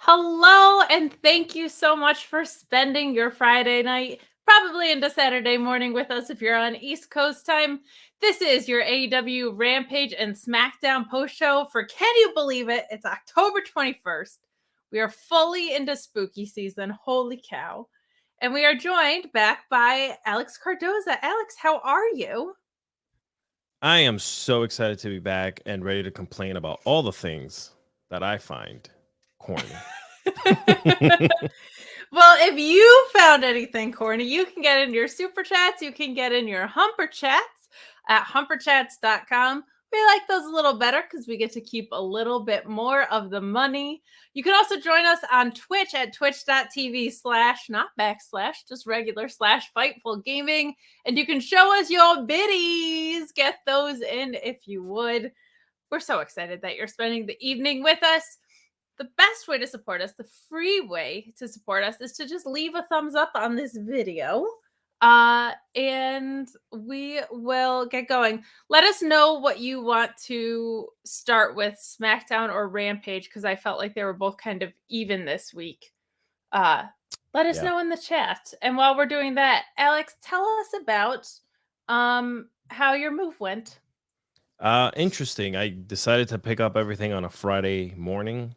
Hello, and thank you so much for spending your Friday night, probably into Saturday morning with us if you're on East Coast time. This is your AEW Rampage and Smackdown post show for Can You Believe It? It's October 21st. We are fully into spooky season. Holy cow. And we are joined back by Alex Cardoza. Alex, how are you? I am so excited to be back and ready to complain about all the things that I find corny. Well, if you found anything corny, you can get in your super chats. You can get in your humper chats at humperchats.com. We like those a little better because we get to keep a little bit more of the money. You can also join us on Twitch at twitch.tv/ not backslash, just regular / Fightful Gaming. And you can show us your biddies. Get those in if you would. We're so excited that you're spending the evening with us. The best way to support us, the free way to support us, is to just leave a thumbs up on this video. And we will get going. Let us know what you want to start with, SmackDown or Rampage, because I felt like they were both kind of even this week. Let us know in the chat. And while we're doing that, Alex, tell us about how your move went. Interesting. I decided to pick up everything on a Friday morning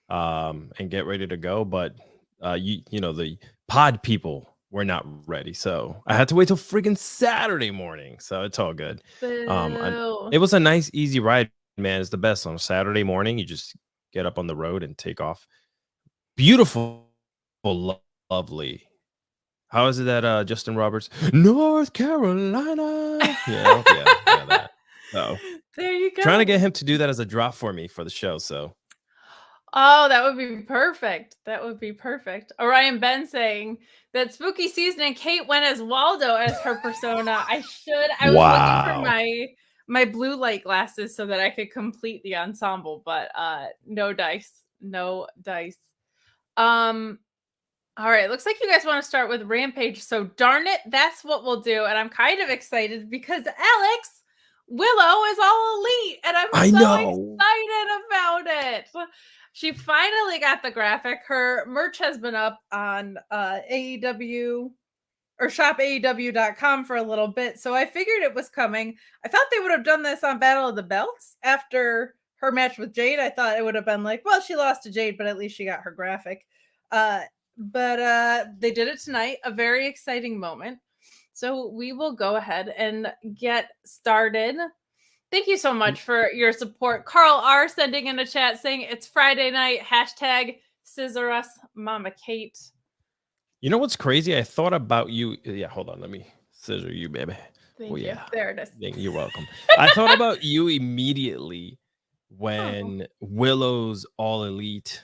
and get ready to go, but the pod people were not ready, so I had to wait till freaking Saturday morning. So it's all good. It was a nice, easy ride, man. It's the best on a Saturday morning. You just get up on the road and take off. Beautiful, lovely. How is it that Justin Roberts, North Carolina? Yeah, that. So there you go. Trying to get him to do that as a drop for me for the show. So. Oh, that would be perfect. That would be perfect. Orion Ben saying that spooky season and Kate went as Waldo as her persona. I was looking for my blue light glasses so that I could complete the ensemble, but no dice. No dice. All right, looks like you guys want to start with Rampage. So darn it, that's what we'll do. And I'm kind of excited because Alex, Willow is all elite, and I'm so excited about it. She finally got the graphic. Her merch has been up on AEW or shopaew.com for a little bit, so I figured it was coming. I thought they would have done this on Battle of the Belts after her match with Jade. I thought it would have been like, well, she lost to Jade, but at least she got her graphic. But they did it tonight, a very exciting moment. So we will go ahead and get started. Thank you so much for your support. Carl R. sending in a chat saying it's Friday night, hashtag scissor us, Mama Kate. You know what's crazy? I thought about you. Yeah, hold on. Let me scissor you, baby. Thank you. There it is. You're welcome. I thought about you immediately when Willow's All Elite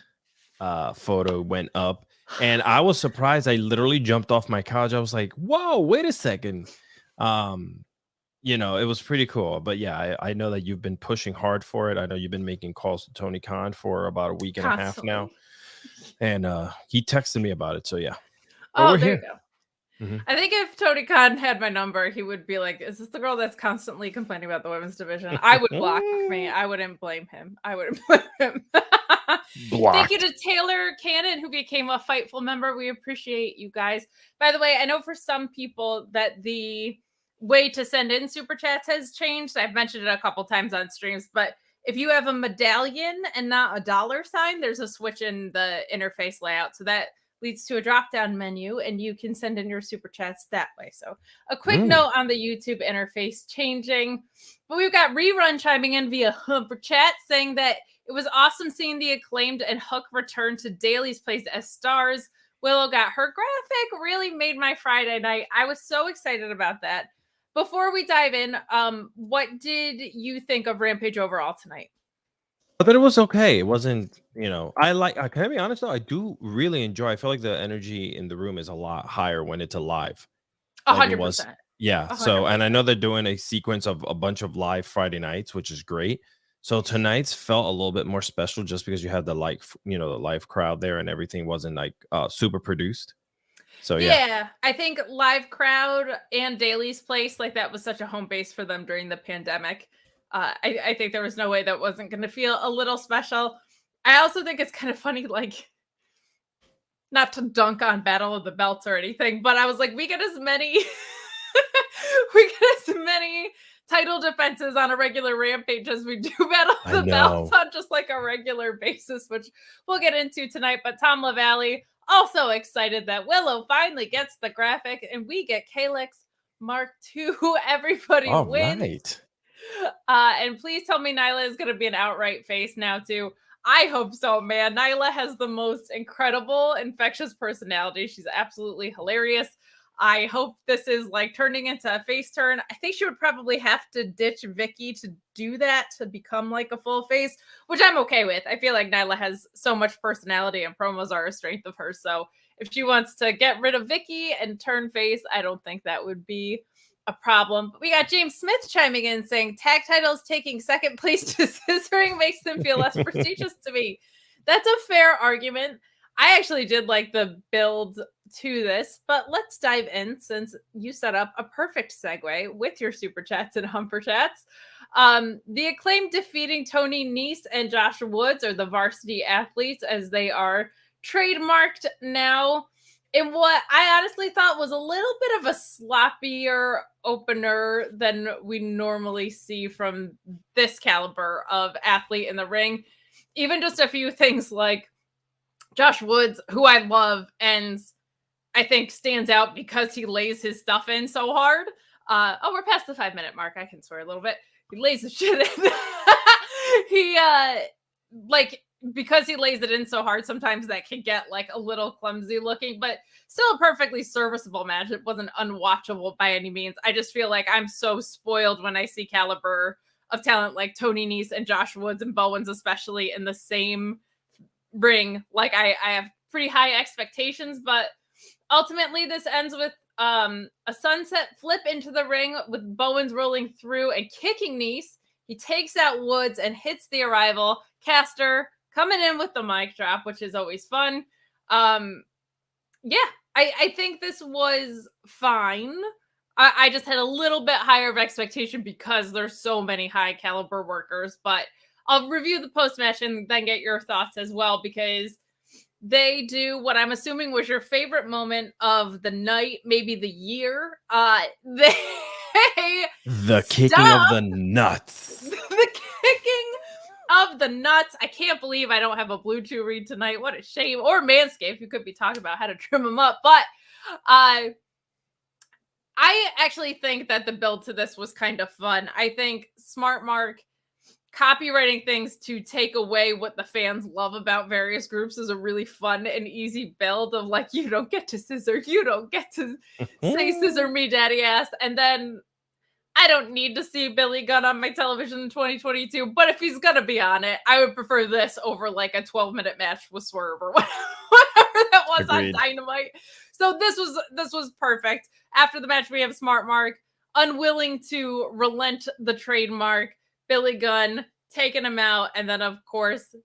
photo went up. And I was surprised. I literally jumped off my couch. I was like, whoa, wait a second. It was pretty cool. But yeah, I know that you've been pushing hard for it. I know you've been making calls to Tony Khan for about a week and a half now. And he texted me about it. So yeah. But there you go. Mm-hmm. I think if Tony Khan had my number, he would be like, is this the girl that's constantly complaining about the women's division? I would block me. I wouldn't blame him. Thank you to Taylor Cannon, who became a Fightful member. We appreciate you guys. By the way, I know for some people that the way to send in super chats has changed. I've mentioned it a couple times on streams, but if you have a medallion and not a $sign, there's a switch in the interface layout. So that leads to a drop-down menu, and you can send in your super chats that way. So a quick note on the YouTube interface changing. But we've got Rerun chiming in via Humper Chat saying that it was awesome seeing the Acclaimed and Hook return to Daly's place as stars. Willow got her graphic, really made my Friday night. I was so excited about that. Before we dive in, what did you think of Rampage overall tonight? I thought it was okay. It wasn't, can I be honest though? I do really enjoy. I feel like the energy in the room is a lot higher when it's alive. 100%. Yeah. 100%. So, and I know they're doing a sequence of a bunch of live Friday nights, which is great. So tonight's felt a little bit more special just because you had the the live crowd there and everything wasn't like super produced. So yeah, I think live crowd and Daly's place, like that was such a home base for them during the pandemic. I think there was no way that wasn't going to feel a little special. I also think it's kind of funny, like not to dunk on Battle of the Belts or anything, but I was like, we get as many title defenses on a regular Rampage as we do Battle of the Belts on just like a regular basis, which we'll get into tonight. But Tom LaValle also excited that Willow finally gets the graphic and we get Calyx Mark II. Everybody wins. Right. And please tell me Nyla is going to be an outright face now too. I hope so, man. Nyla has the most incredible, infectious personality. She's absolutely hilarious. I hope this is like turning into a face turn. I think she would probably have to ditch Vicky to do that, to become like a full face, which I'm okay with. I feel like Nyla has so much personality and promos are a strength of hers. So if she wants to get rid of Vicky and turn face, I don't think that would be a problem. But we got James Smith chiming in saying tag titles taking second place to scissoring makes them feel less prestigious to me. That's a fair argument. I actually did like the build to this, but let's dive in since you set up a perfect segue with your super chats and humper chats. The Acclaimed defeating Tony Nese and Josh Woods are the varsity athletes as they are trademarked now in what I honestly thought was a little bit of a sloppier opener than we normally see from this caliber of athlete in the ring. Even just a few things like Josh Woods, who I love, and I think stands out because he lays his stuff in so hard. We're past the 5-minute mark. I can swear a little bit. He lays his shit in. Because he lays it in so hard, sometimes that can get like a little clumsy looking, but still a perfectly serviceable match. It wasn't unwatchable by any means. I just feel like I'm so spoiled when I see caliber of talent like Tony Nese and Josh Woods and Bowens, especially in the same ring. Like I have pretty high expectations, but ultimately this ends with a sunset flip into the ring with Bowens rolling through and kicking Nese. He takes out Woods and hits the Arrival. Caster coming in with the mic drop, which is always fun. I think this was fine. I just had a little bit higher of expectation because there's so many high caliber workers, but I'll review the post-match and then get your thoughts as well, because they do what I'm assuming was your favorite moment of the night, maybe the year. The kicking of the nuts. The kicking of the nuts. I can't believe I don't have a Blue Chew read tonight. What a shame. Or Manscaped. You could be talking about how to trim them up. But I actually think that the build to this was kind of fun. I think Smart Mark copywriting things to take away what the fans love about various groups is a really fun and easy build of like, you don't get to scissor. You don't get to say scissor me, daddy ass. And then I don't need to see Billy Gunn on my television in 2022, but if he's going to be on it, I would prefer this over like a 12-minute match with Swerve or whatever that was on Dynamite. So this was perfect. After the match, we have Smart Mark unwilling to relent the trademark, Billy Gunn taking him out, and then of course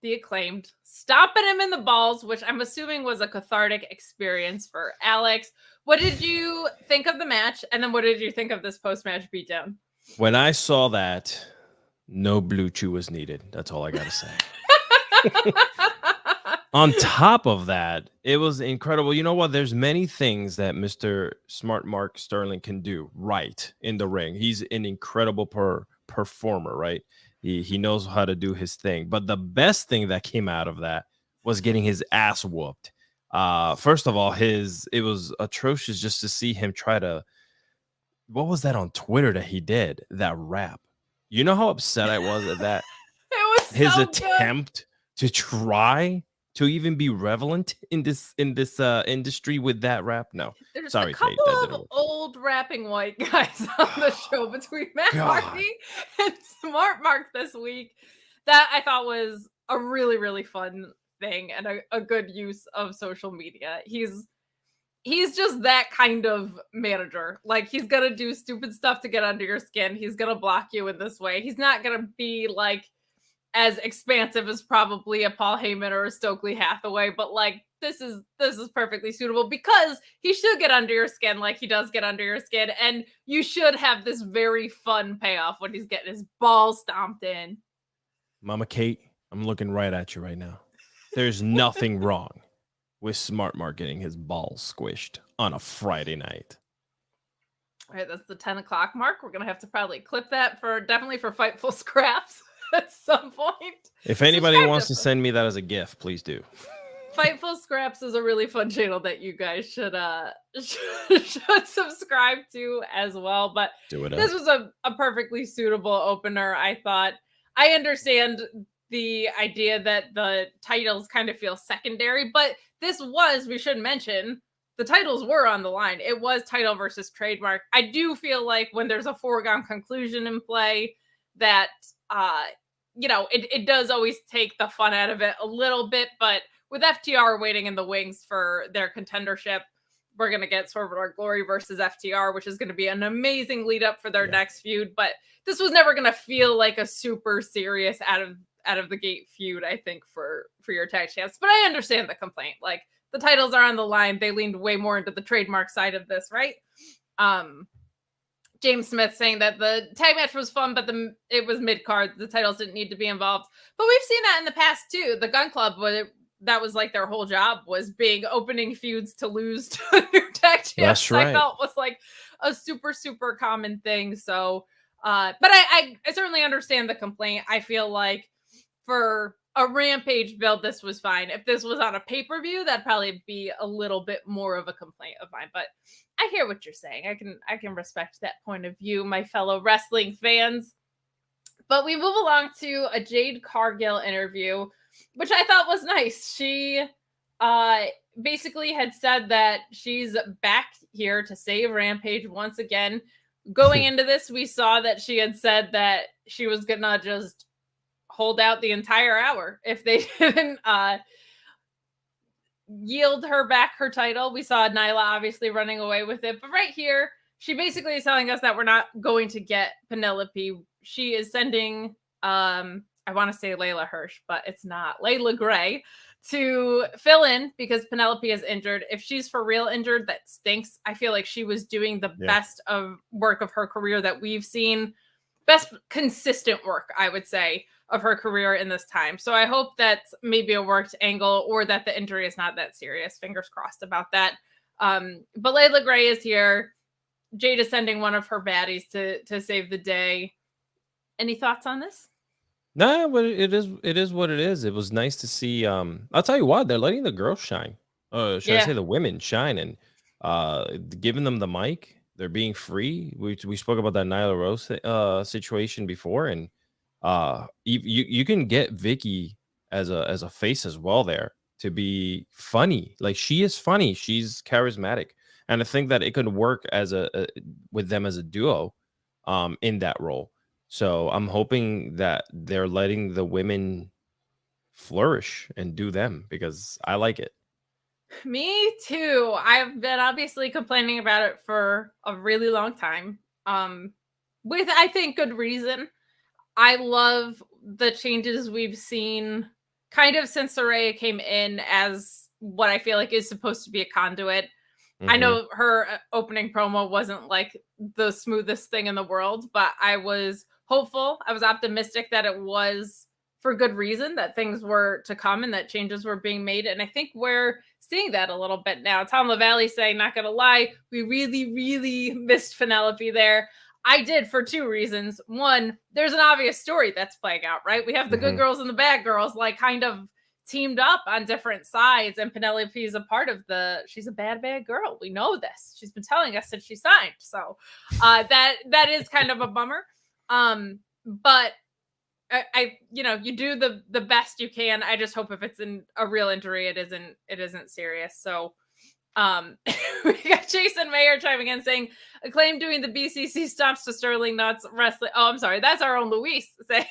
the Acclaimed stomping him in the balls, which I'm assuming was a cathartic experience for Alex. What did you think of the match? And then what did you think of this post-match beatdown? When I saw that, no Blue Chew was needed. That's all I got to say. On top of that, it was incredible. You know what? There's many things that Mr. Smart Mark Sterling can do right in the ring. He's an incredible performer, right? He knows how to do his thing. But the best thing that came out of that was getting his ass whooped. First of all, it was atrocious just to see him try to. What was that on Twitter that he did? That rap. You know how upset I was at that? It was his so attempt to try to even be relevant in this industry with that rap. No, there's sorry, a couple Kate, of old rapping white guys on the show between Matt Hardy and Smart Mark this week that I thought was a really, really fun thing and a good use of social media. He's just that kind of manager. Like, he's gonna do stupid stuff to get under your skin. He's gonna block you in this way. He's not gonna be like as expansive as probably a Paul Heyman or a Stokely Hathaway, but like this is perfectly suitable because he should get under your skin like he does get under your skin, and you should have this very fun payoff when he's getting his balls stomped in. Mama Kate, I'm looking right at you right now. There's nothing wrong with Smart Mark getting his balls squished on a Friday night. All right, that's the 10 o'clock mark. We're gonna have to probably clip that for definitely for Fightful Scraps at some point. If anybody wants to send me that as a gift, please do. Fightful Scraps is a really fun channel that you guys should subscribe to as well. But this was a perfectly suitable opener. I thought. I understand the idea that the titles kind of feel secondary, but this was, we should mention, the titles were on the line. It was title versus trademark. I do feel like when there's a foregone conclusion in play that, it does always take the fun out of it a little bit, but with FTR waiting in the wings for their contendership, we're going to get Swerve in Our Glory versus FTR, which is going to be an amazing lead up for their next feud. But this was never going to feel like a super serious out of the gate feud, I think, for your tag champs. But I understand the complaint. Like, the titles are on the line. They leaned way more into the trademark side of this, right? James Smith saying that the tag match was fun, but it was mid-card. The titles didn't need to be involved. But we've seen that in the past, too. The Gun Club, that was like their whole job, was being opening feuds to lose to new tag champs. That's right. I felt was like a super, super common thing. So, but I certainly understand the complaint. I feel like for a Rampage build, this was fine. If this was on a pay-per-view, that'd probably be a little bit more of a complaint of mine. But I hear what you're saying. I can respect that point of view, my fellow wrestling fans. But we move along to a Jade Cargill interview, which I thought was nice. She basically had said that she's back here to save Rampage once again. Going into this, we saw that she had said that she was gonna just hold out the entire hour if they didn't yield her back her title. We saw Nyla obviously running away with it, but right here, she basically is telling us that we're not going to get Penelope. She is sending I want to say Layla Hirsch, but it's not, Layla Gray, to fill in because Penelope is injured. If she's for real injured, that stinks. I feel like she was doing the best of work of her career that we've seen. Best consistent work, I would say, of her career in this time. So I hope that's maybe a worked angle or that the injury is not that serious. Fingers crossed about that. But Layla Gray is here. Jade is sending one of her baddies to save the day. Any thoughts on this? No, but it is what it is. It was nice to see. I'll tell you what, they're letting the girls shine. Should I say the women shine and giving them the mic. They're being free. We spoke about that Nyla Rose situation before, and you can get Vicky as a face as well there to be funny. Like, she is funny. She's charismatic, and I think that it could work as with them as a duo in that role. So I'm hoping that they're letting the women flourish and do them because I like it. Me too. I've been obviously complaining about it for a really long time. With, I think, good reason. I love the changes we've seen kind of since Saraya came in as what I feel like is supposed to be a conduit. Mm-hmm. I know her opening promo wasn't like the smoothest thing in the world, but I was hopeful. I was optimistic that it was for good reason, that things were to come and that changes were being made. And I think we're seeing that a little bit now. Tom LaValle saying, not going to lie, we really, really missed Penelope there. I did for two reasons. One, there's an obvious story that's playing out, right? We have the good girls and the bad girls, like, kind of teamed up on different sides, and Penelope is a part of she's a bad girl. We know this. She's been telling us since she signed. So that is kind of a bummer. But I you do the best you can. I just hope if it's a real injury, it isn't serious. So we got Jason Mayer chiming in saying, Acclaimed doing the BCC stomps to Sterling Nuts wrestling. Oh, I'm sorry. That's our own Luis saying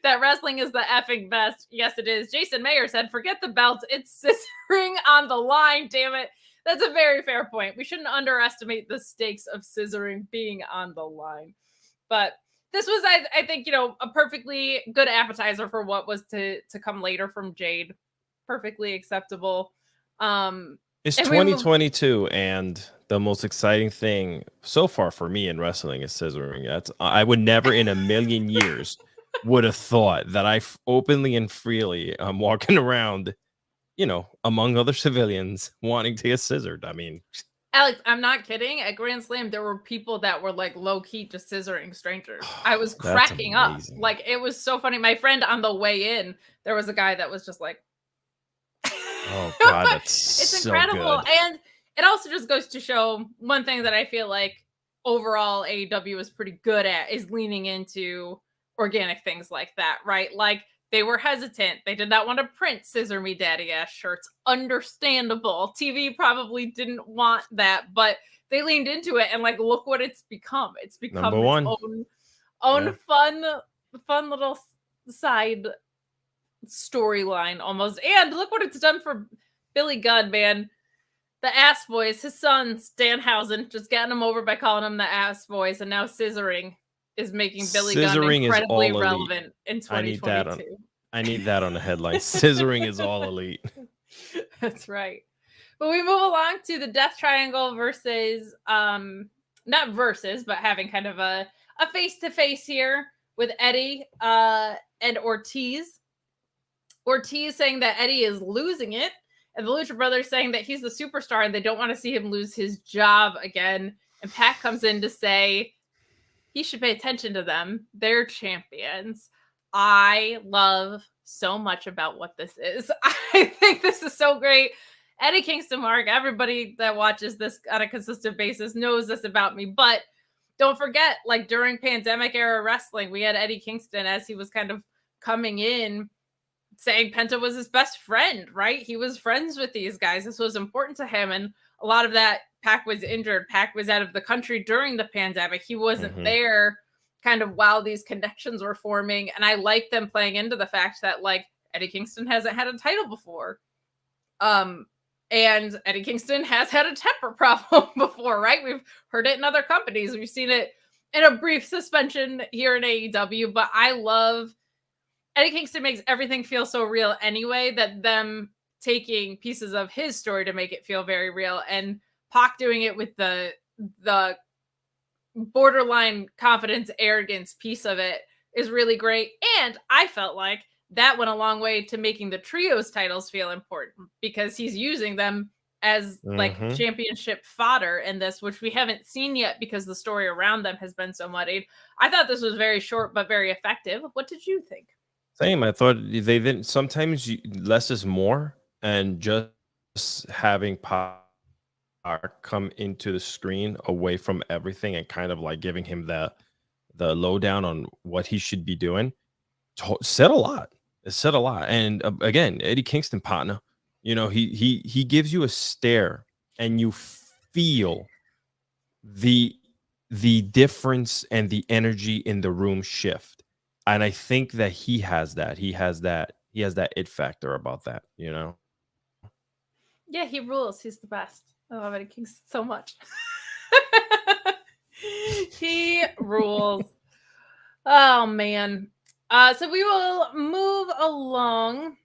that wrestling is the effing best. Yes, it is. Jason Mayer said, forget the belts. It's scissoring on the line. Damn it. That's a very fair point. We shouldn't underestimate the stakes of scissoring being on the line. But this was, I think, a perfectly good appetizer for what was to come later from Jade. Perfectly acceptable. It's 2022, and the most exciting thing so far for me in wrestling is scissoring. I would never in a million years would have thought that I openly and freely walking around among other civilians wanting to get scissored. I mean, Alex, I'm not kidding. At Grand Slam, there were people that were like low key just scissoring strangers. I was that's cracking up. amazing. Like, it was so funny. My friend on the way in, there was a guy that was just like, oh God, that's it's so incredible. good. And it also just goes to show one thing that I feel like overall AEW is pretty good at is leaning into organic things like that, right? Like, they were hesitant. They did not want to print "Scissor Me Daddy" ass shirts. Understandable. TV probably didn't want that, but they leaned into it, and like, look what it's become. It's become Number one. its own fun little side storyline almost. And look what it's done for Billy Gunn, man. The Ass Boys, his sons, Danhausen, just getting him over by calling him the Ass Boys, and now scissoring is making Billy Gunn incredibly relevant in 2022. I need that on the headline. Scissoring is all elite. That's right. But we move along to the Death Triangle versus, not versus, but having kind of a face-to-face here with Eddie and Ortiz. Ortiz saying that Eddie is losing it, and the Lucha Brothers saying that he's the superstar and they don't want to see him lose his job again. And Pat comes in to say he should pay attention to them. They're champions. I love so much about what this is. I think this is so great. Eddie Kingston, Mark, everybody that watches this on a consistent basis knows this about me. But don't forget, like, during pandemic era wrestling, we had Eddie Kingston as he was kind of coming in saying Penta was his best friend, right? He was friends with these guys. This was important to him. And a lot of that, Pac was injured. Pac was out of the country during the pandemic. He wasn't there kind of while these connections were forming. And I like them playing into the fact that, like, Eddie Kingston hasn't had a title before. And Eddie Kingston has had a temper problem before, right? We've heard it in other companies. We've seen it in a brief suspension here in AEW, but I love Eddie Kingston makes everything feel so real anyway, that them taking pieces of his story to make it feel very real, and Pac doing it with the borderline confidence, arrogance piece of it is really great. And I felt like that went a long way to making the trios titles feel important, because he's using them as like championship fodder in this, which we haven't seen yet because the story around them has been so muddied. I thought this was very short but very effective. What did you think? Same. I thought they didn't. Sometimes less is more, and just having Pac come into the screen away from everything and kind of like giving him the lowdown on what he should be doing said a lot. It said a lot. And again, Eddie Kingston, partner, he gives you a stare, and you feel the difference and the energy in the room shift. And I think that he has that. He has that it factor about that, Yeah, he rules. He's the best. I love Eddie Kingston so much. He rules. Oh, man. So we will move along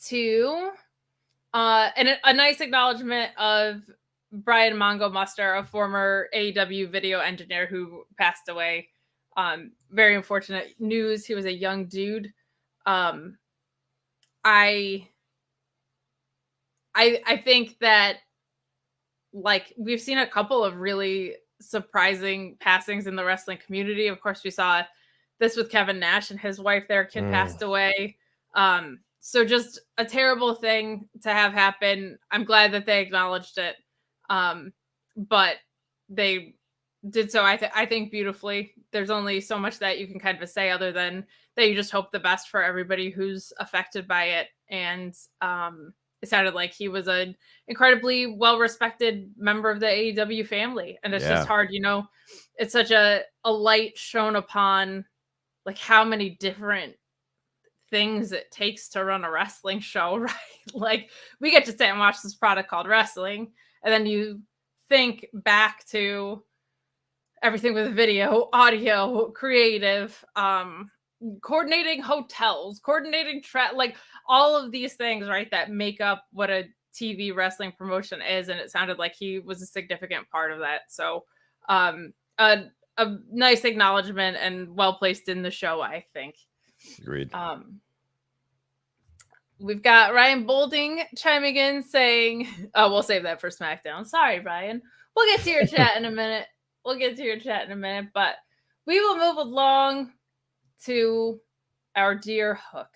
to a nice acknowledgement of Brian Mongo Muster, a former AEW video engineer who passed away. Very unfortunate news. He was a young dude. I think that, like, we've seen a couple of really surprising passings in the wrestling community. Of course, we saw this with Kevin Nash and his wife. Their kid passed away. So just a terrible thing to have happen. I'm glad that they acknowledged it. But they did so, I think, beautifully. There's only so much that you can kind of say other than that you just hope the best for everybody who's affected by it. And it sounded like he was an incredibly well-respected member of the AEW family. And it's just hard, it's such a light shown upon, like, how many different things it takes to run a wrestling show, right? Like, we get to sit and watch this product called wrestling, and then you think back to everything with video, audio, creative, coordinating hotels, coordinating like all of these things, right, that make up what a TV wrestling promotion is. And it sounded like he was a significant part of that. So a nice acknowledgement and well placed in the show, I think. Agreed. We've got Ryan Bolding chiming in saying, oh, we'll save that for SmackDown. Sorry, Ryan. We'll get to your chat in a minute. But we will move along to our dear Hook,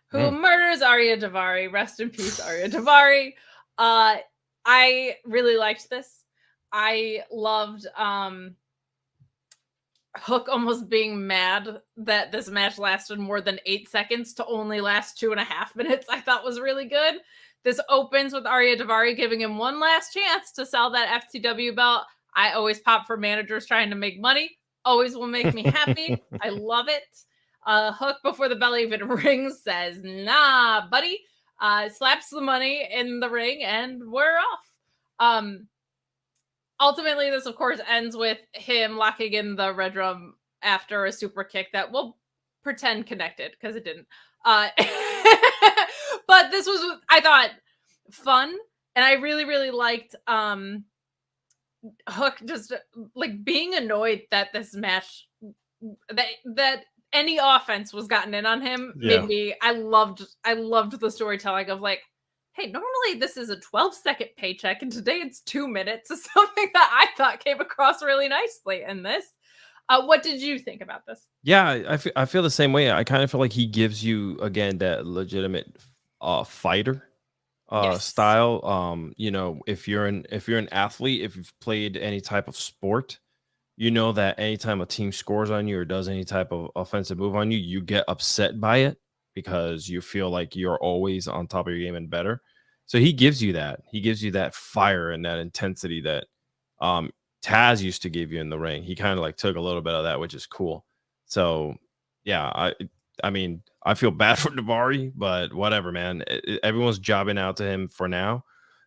who murders Ari Davari. Rest in peace, Ari Davari. I really liked this. I loved Hook almost being mad that this match lasted more than 8 seconds to only last 2.5 minutes. I thought was really good. This opens with Ari Davari giving him one last chance to sell that FTW belt. I always pop for managers trying to make money. Always will make me happy. I love it. Hook, before the bell even rings, says, nah, buddy. Slaps the money in the ring, and we're off. Ultimately, this, of course, ends with him locking in the Red Drum after a super kick that we'll pretend connected, because it didn't. But this was, I thought, fun, and I really, really liked Hook just like being annoyed that this match, that any offense was gotten in on him. Yeah. Made me, I loved the storytelling of like, hey, normally this is a 12-second paycheck, and today it's 2 minutes. Is something that I thought came across really nicely in this. What did you think about this? Yeah, I feel the same way. I kind of feel like he gives you, again, that legitimate fighter Yes. style. You know, if you're an athlete, if you've played any type of sport, you know that anytime a team scores on you or does any type of offensive move on you, you get upset by it because you feel like you're always on top of your game and better. So he gives you that. He gives you that fire and that intensity that Taz used to give you in the ring. He kind of like took a little bit of that, which is cool. So yeah, I mean, I feel bad for Davari, but whatever, man. Everyone's jobbing out to him for now,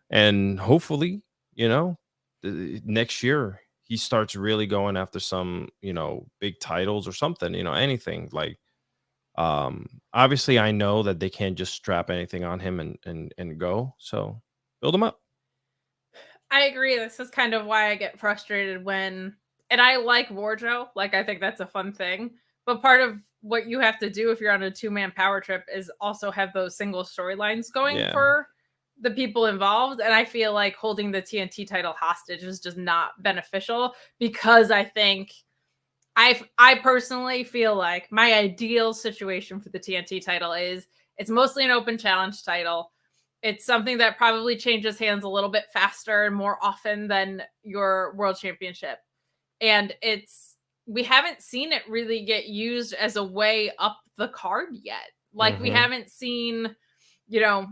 and hopefully, you know, next year he starts really going after some, you know, big titles or something, you know, anything like. Obviously, I know that they can't just strap anything on him and go. So build him up. I agree. This is kind of why I get frustrated when, and I like Wardrow. Like, I think that's a fun thing. But part of what you have to do if you're on a 2-man power trip is also have those single storylines going for the people involved. And I feel like holding the TNT title hostage is just not beneficial, because I think I personally feel like my ideal situation for the TNT title is it's mostly an open challenge title. It's something that probably changes hands a little bit faster and more often than your world championship. And we haven't seen it really get used as a way up the card yet. Like, we haven't seen, you know,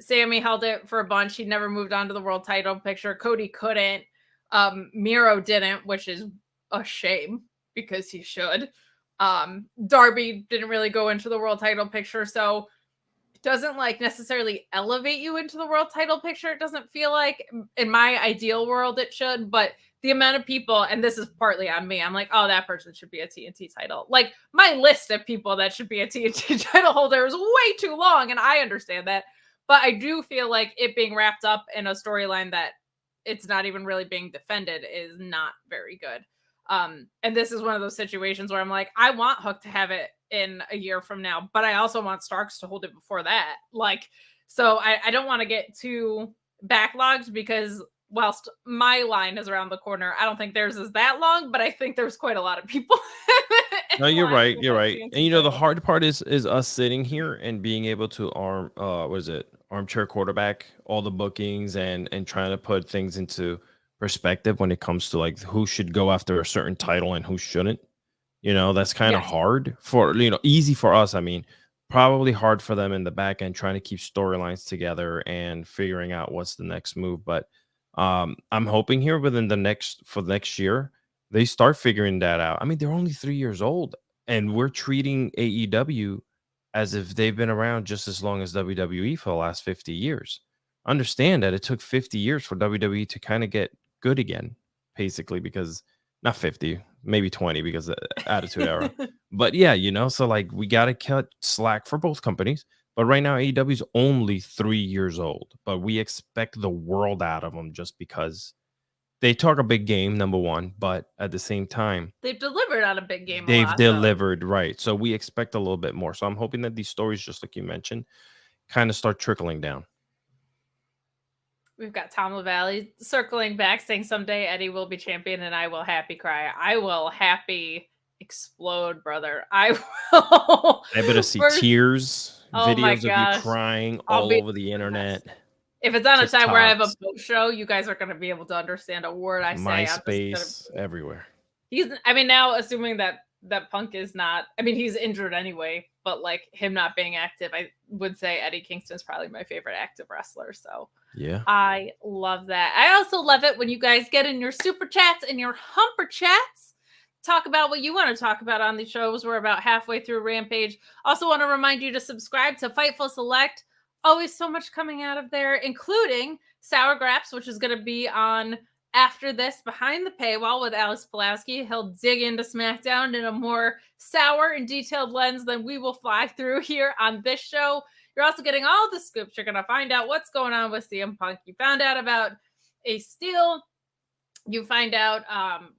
Sammy held it for a bunch. He never moved on to the world title picture. Cody couldn't. Miro didn't, which is a shame because he should. Darby didn't really go into the world title picture. So doesn't like necessarily elevate you into the world title picture. It doesn't feel like, in my ideal world, it should, but the amount of people, and this is partly on me, I'm like, oh, that person should be a TNT title. Like, my list of people that should be a TNT title holder is way too long, and I understand that, but I do feel like it being wrapped up in a storyline that it's not even really being defended is not very good. And this is one of those situations where I'm like, I want Hook to have it in a year from now, but I also want Starks to hold it before that. Like, so I don't want to get too backlogged, because whilst my line is around the corner, I don't think theirs is that long, but I think there's quite a lot of people. No, you're right. You're right. And you know, the hard part is us sitting here and being able to armchair quarterback all the bookings and trying to put things into perspective when it comes to like who should go after a certain title and who shouldn't. You know, that's kind of hard for, you know, easy for us. I mean, probably hard for them in the back end trying to keep storylines together and figuring out what's the next move. But I'm hoping here within for next year, they start figuring that out. I mean, they're only 3 years old, and we're treating AEW as if they've been around just as long as WWE for the last 50 years. Understand that it took 50 years for WWE to kind of get good again, basically, because not 50, maybe 20 because of the Attitude Era. But yeah, you know, so like we got to cut slack for both companies. But right now, AEW is only 3 years old, but we expect the world out of them just because they talk a big game, number one, but at the same time, they've delivered on a big game. They've delivered, right? So we expect a little bit more. So I'm hoping that these stories, just like you mentioned, kind of start trickling down. We've got Tom LaValle circling back, saying someday Eddie will be champion and I will happy cry. I will happy explode, brother. I will. I better see tears, videos of you crying all over the internet. If it's on a time where I have a post show, you guys are going to be able to understand a word I say. MySpace, everywhere. Now assuming that Punk is not, he's injured anyway, but like him not being active, I would say Eddie Kingston's probably my favorite active wrestler. So yeah, I love that. I also love it when you guys get in your super chats and your humper chats. Talk about what you want to talk about on the shows. We're about halfway through Rampage. Also want to remind you to subscribe to Fightful Select. Always so much coming out of there, including Sour Graps, which is going to be on after this behind the paywall with Alex Pulaski. He'll dig into SmackDown in a more sour and detailed lens than we will fly through here on this show. You're also getting all the scoops. You're going to find out what's going on with CM Punk. You found out about Ace Steel. You find out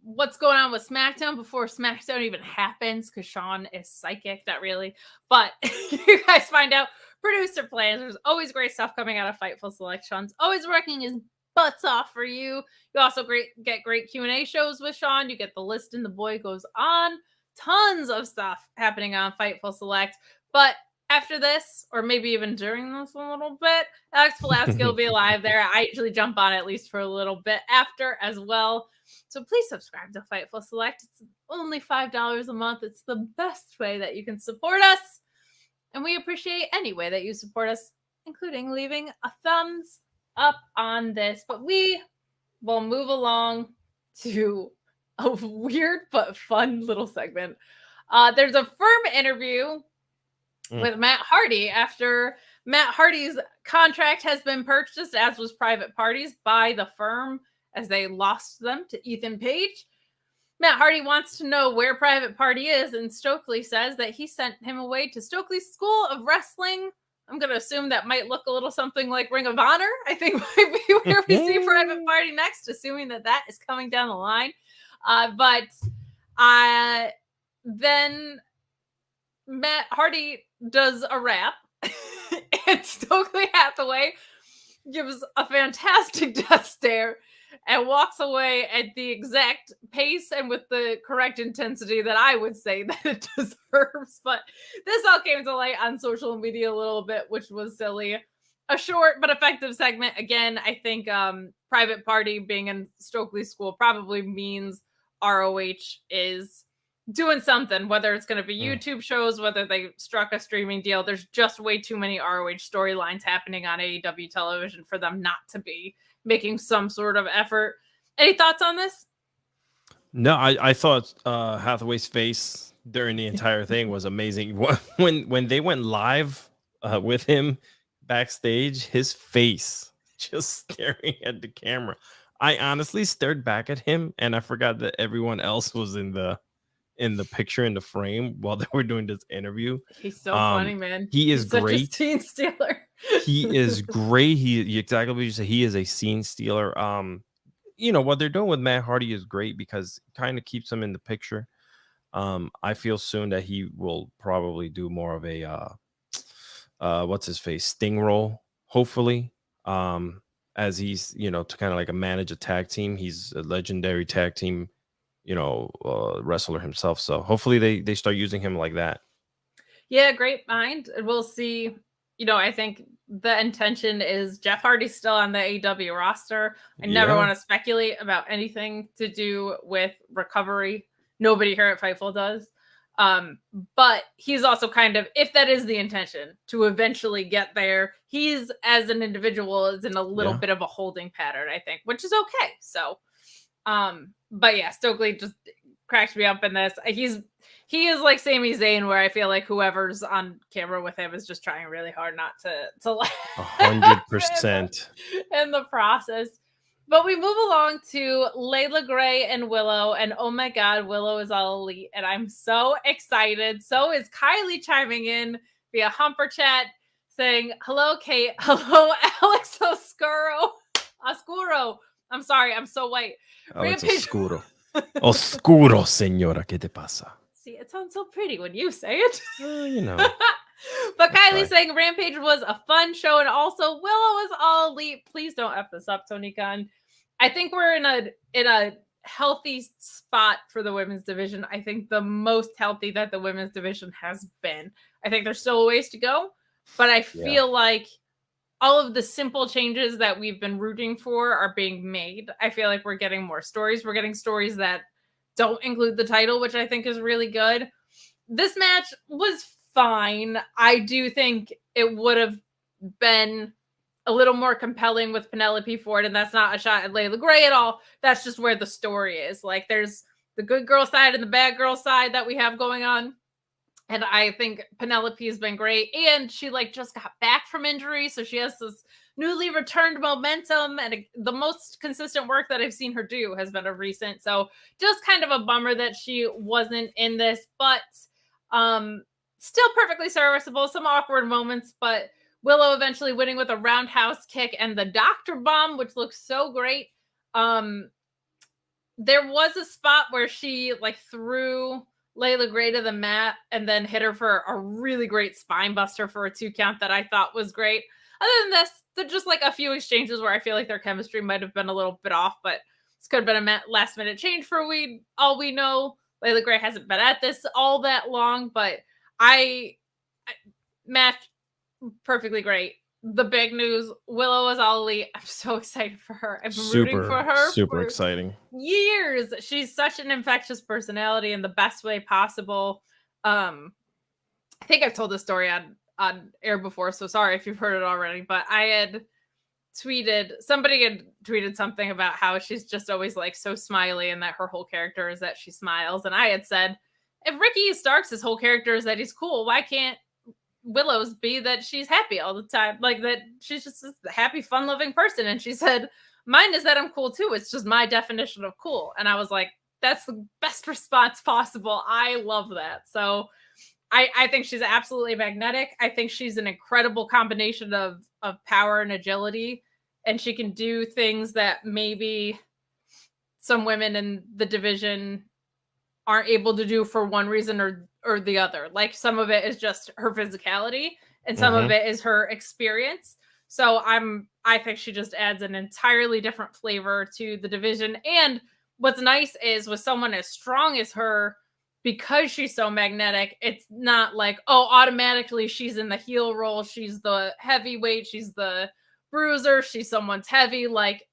what's going on with SmackDown before SmackDown even happens, because Sean is psychic. Not really. But you guys find out producer plans. There's always great stuff coming out of Fightful Select. Sean's always working his butts off for you. You also get great Q&A shows with Sean. You get the list and the boy goes on. Tons of stuff happening on Fightful Select. But after this, or maybe even during this a little bit, Alex Pulaski will be live there. I usually jump on at least for a little bit after as well. So please subscribe to Fightful Select. It's only $5 a month. It's the best way that you can support us. And we appreciate any way that you support us, including leaving a thumbs up on this. But we will move along to a weird but fun little segment. There's a firm interview with Matt Hardy after Matt Hardy's contract has been purchased, as was Private Party's, by the firm as they lost them to Ethan Page. Matt Hardy wants to know where Private Party is, and Stokely says that he sent him away to Stokely's School of Wrestling. I'm going to assume that might look a little something like Ring of Honor. I think might be where we see Private Party next, assuming that is coming down the line. But then Matt Hardy does a rap, and Stokely Hathaway gives a fantastic death stare and walks away at the exact pace and with the correct intensity that I would say that it deserves. But this all came to light on social media a little bit, which was silly. A short but effective segment. Again, I think Private Party being in Stokely's school probably means ROH is doing something, whether it's going to be YouTube shows, whether they struck a streaming deal. There's just way too many ROH storylines happening on AEW television for them not to be making some sort of effort. Any thoughts on this? No, I thought Hathaway's face during the entire thing was amazing. When they went live with him backstage, his face just staring at the camera. I honestly stared back at him, and I forgot that everyone else was in the picture, in the frame, while they were doing this interview. He's so funny, man. He's great. Such a scene stealer. He is great. He exactly what you said. He is a scene stealer. What they're doing with Matt Hardy is great because it kind of keeps him in the picture. I feel soon that he will probably do more of a what's his face Sting role, hopefully. As he's to kind of like manage a tag team. He's a legendary tag team wrestler himself, so hopefully they start using him like that. Yeah, great mind. We'll see. I think the intention is Jeff Hardy's still on the AEW roster. I never want to speculate about anything to do with recovery. Nobody here at Fightful does. But he's also kind of, if that is the intention, to eventually get there, he's, as an individual, is in a little bit of a holding pattern, I think, which is okay. So but yeah, Stokely just cracks me up in this. He is like Sami Zayn, where I feel like whoever's on camera with him is just trying really hard not to laugh 100% in the process. But we move along to Layla Gray and Willow, and oh my God, Willow is all elite, and I'm so excited. So is Kylie chiming in via Humper Chat saying, "Hello, Kate. Hello, Alex Oscuro. I'm sorry, I'm so white. Oh, it's oscuro. Oscuro, señora. ¿Qué te pasa?" See, it sounds so pretty when you say it. But That's Kylie right. saying Rampage was a fun show, and also Willow was all elite. Please don't F this up, Tony Khan. I think we're in a healthy spot for the women's division. I think the most healthy that the women's division has been. I think there's still a ways to go, but I feel like all of the simple changes that we've been rooting for are being made. I feel like we're getting more stories. We're getting stories that don't include the title, which I think is really good. This match was fine. I do think it would have been a little more compelling with Penelope Ford, and that's not a shot at Layla Gray at all. That's just where the story is. Like, there's the good girl side and the bad girl side that we have going on. And I think Penelope has been great. And she just got back from injury. So she has this newly returned momentum. And the most consistent work that I've seen her do has been of recent. So just kind of a bummer that she wasn't in this. But still perfectly serviceable. Some awkward moments. But Willow eventually winning with a roundhouse kick and the Dr. Bomb, which looks so great. There was a spot where she threw Layla Gray to the mat and then hit her for a really great spine buster for a 2 count that I thought was great. Other than this, there's just a few exchanges where I feel like their chemistry might have been a little bit off, but this could have been a last minute change for all we know. Layla Gray hasn't been at this all that long, but match perfectly great. The big news, Willow is all elite. I'm so excited for her. I've been rooting for her. Super exciting. Years. She's such an infectious personality in the best way possible. I think I've told this story on air before, so sorry if you've heard it already, but somebody had tweeted something about how she's just always so smiley and that her whole character is that she smiles. And I had said, if Ricky Starks' whole character is that he's cool, why can't Willow's be that she's happy all the time? That she's just a happy, fun-loving person. And she said, mine is that I'm cool too. It's just my definition of cool. And I was like, that's the best response possible. I love that. So I think she's absolutely magnetic. I think she's an incredible combination of power and agility. And she can do things that maybe some women in the division aren't able to do for one reason or the other. Some of it is just her physicality and some of it is her experience. So I think she just adds an entirely different flavor to the division. And what's nice is with someone as strong as her, because she's so magnetic, it's not automatically she's in the heel role. She's the heavyweight. She's the bruiser. She's someone's heavy.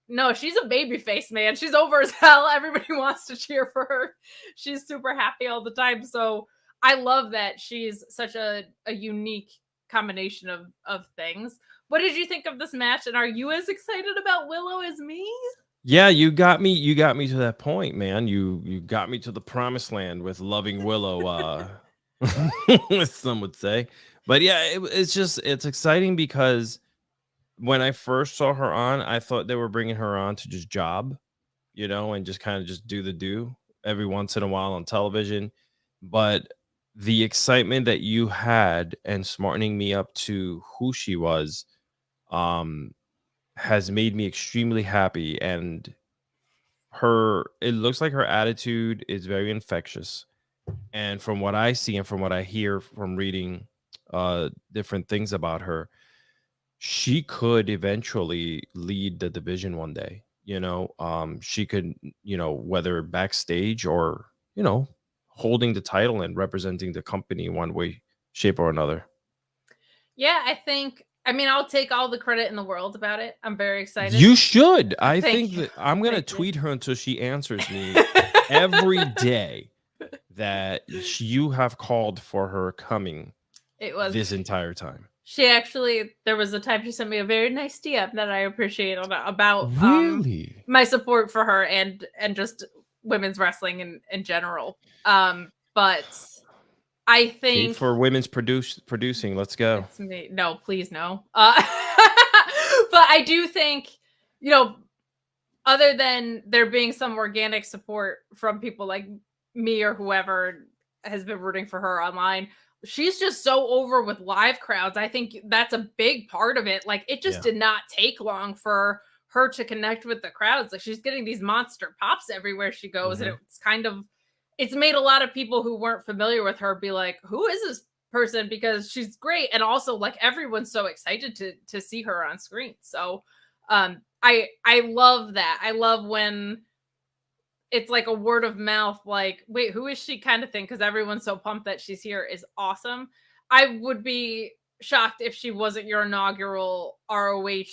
No, she's a baby face, man. She's over as hell. Everybody wants to cheer for her. She's super happy all the time. So I love that she's such a unique combination of things. What did you think of this match? And are you as excited about Willow as me? Yeah, you got me to that point, man. You got me to the promised land with loving Willow, some would say. But yeah, it's exciting because when I first saw her on, I thought they were bringing her on to just job, and just kind of just do every once in a while on television. But the excitement that you had and smartening me up to who she was has made me extremely happy. And it looks like her attitude is very infectious. And from what I see and from what I hear from reading different things about her, she could eventually lead the division one day. She could, whether backstage or, holding the title and representing the company in one way, shape, or another. Yeah, I'll take all the credit in the world about it. I'm very excited. You should. I Thank think you. that I'm going to tweet her until she answers me every day that you have called for her coming this entire time. She actually, there was a time she sent me a very nice DM that I appreciate about really my support for her and just women's wrestling in general. But I think Kate for women's producing. Let's go. No, please no. But I do think, other than there being some organic support from people like me or whoever has been rooting for her online, she's just so over with live crowds. I think that's a big part of it. It just did not take long for her to connect with the crowds. She's getting these monster pops everywhere she goes. And it's made a lot of people who weren't familiar with her be like, who is this person because she's great, and also like everyone's so excited to see her on screen. So I love that. I love when it's like a word of mouth, like, wait, who is she kind of thing, because everyone's so pumped that she's here is awesome. I would be shocked if she wasn't your inaugural ROH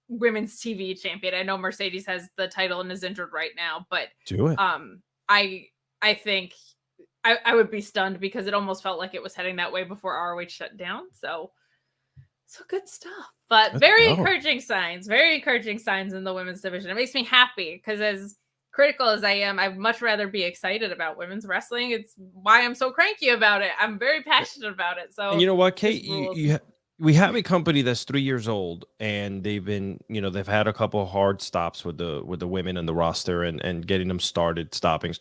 women's TV champion. I know Mercedes has the title and is injured right now, but Do it. I think I would be stunned because it almost felt like it was heading that way before ROH shut down. So good stuff. But very encouraging signs in the women's division. It makes me happy because as critical as I am, I'd much rather be excited about women's wrestling. It's why I'm so cranky about it. I'm very passionate about it. So, and you know what, Kate, we have a company that's 3 years old, and they've had a couple of hard stops with the women in the roster and getting them stopping.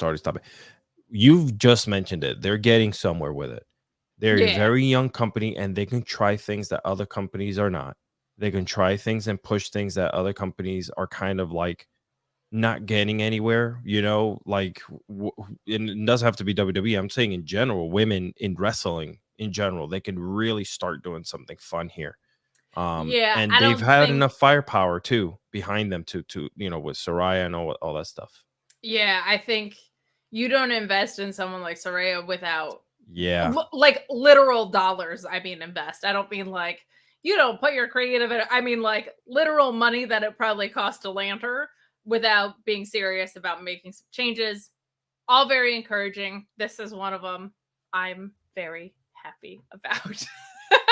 You've just mentioned it. They're getting somewhere with it. They're a very young company, and they can try things that other companies are not. They can try things and push things that other companies are kind of like not getting anywhere, like it doesn't have to be WWE. I'm saying in general, women in wrestling in general, they can really start doing something fun here. And they've had enough firepower too behind them to with Saraya and all that stuff. Yeah, I think you don't invest in someone like Saraya without like literal dollars. I mean, invest. I don't mean like you don't put your creative in. I mean like literal money that it probably cost to land her without being serious about making some changes. All very encouraging. This is one of them I'm very happy about.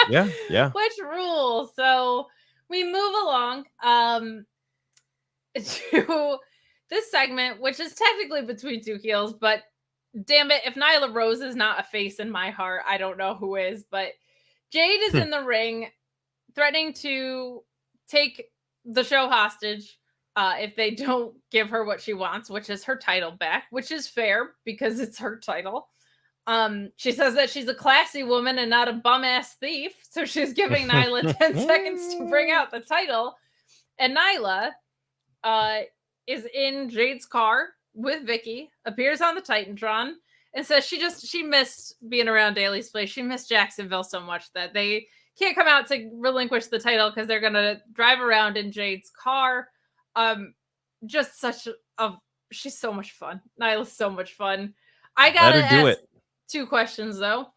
Yeah. Which rules. So we move along to this segment, which is technically between two heels, but damn it, if Nyla Rose is not a face in my heart, I don't know who is. But Jade is in the ring threatening to take the show hostage if they don't give her what she wants, which is her title back, which is fair because it's her title. She says that she's a classy woman and not a bum-ass thief, so she's giving Nyla 10 seconds to bring out the title. And Nyla is in Jade's car with Vicky, appears on the Titantron, and says she missed being around Daly's place. She missed Jacksonville so much that they can't come out to relinquish the title because they're going to drive around in Jade's car. Just such she's so much fun. Nyla's so much fun. I gotta ask two questions though.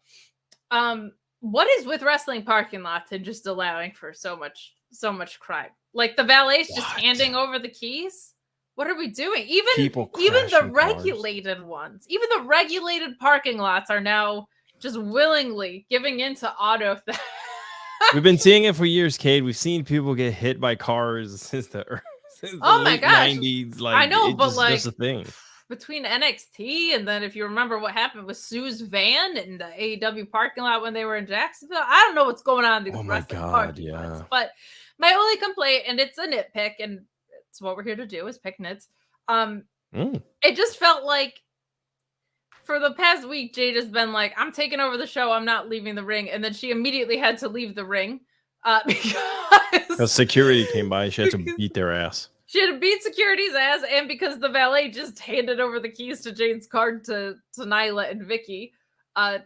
What is with wrestling parking lots and just allowing for so much crime? Like the valet's just handing over the keys? What are we doing? Even the regulated ones, even the regulated parking lots are now just willingly giving into auto theft. We've been seeing it for years, Cade. We've seen people get hit by cars since the my gosh. 90s. I know, but just a thing. Between NXT and then if you remember what happened with Sue's van in the AEW parking lot when they were in Jacksonville, I don't know what's going on in these wrestling parking lots. But my only complaint, and it's a nitpick, and it's what we're here to do is pick nits. It just felt like for the past week, Jade has been like, I'm taking over the show. I'm not leaving the ring. And then she immediately had to leave the ring because security came by. She had to beat their ass. She had to beat security's ass. And because the valet just handed over the keys to Jade's car to Nyla and Vicky,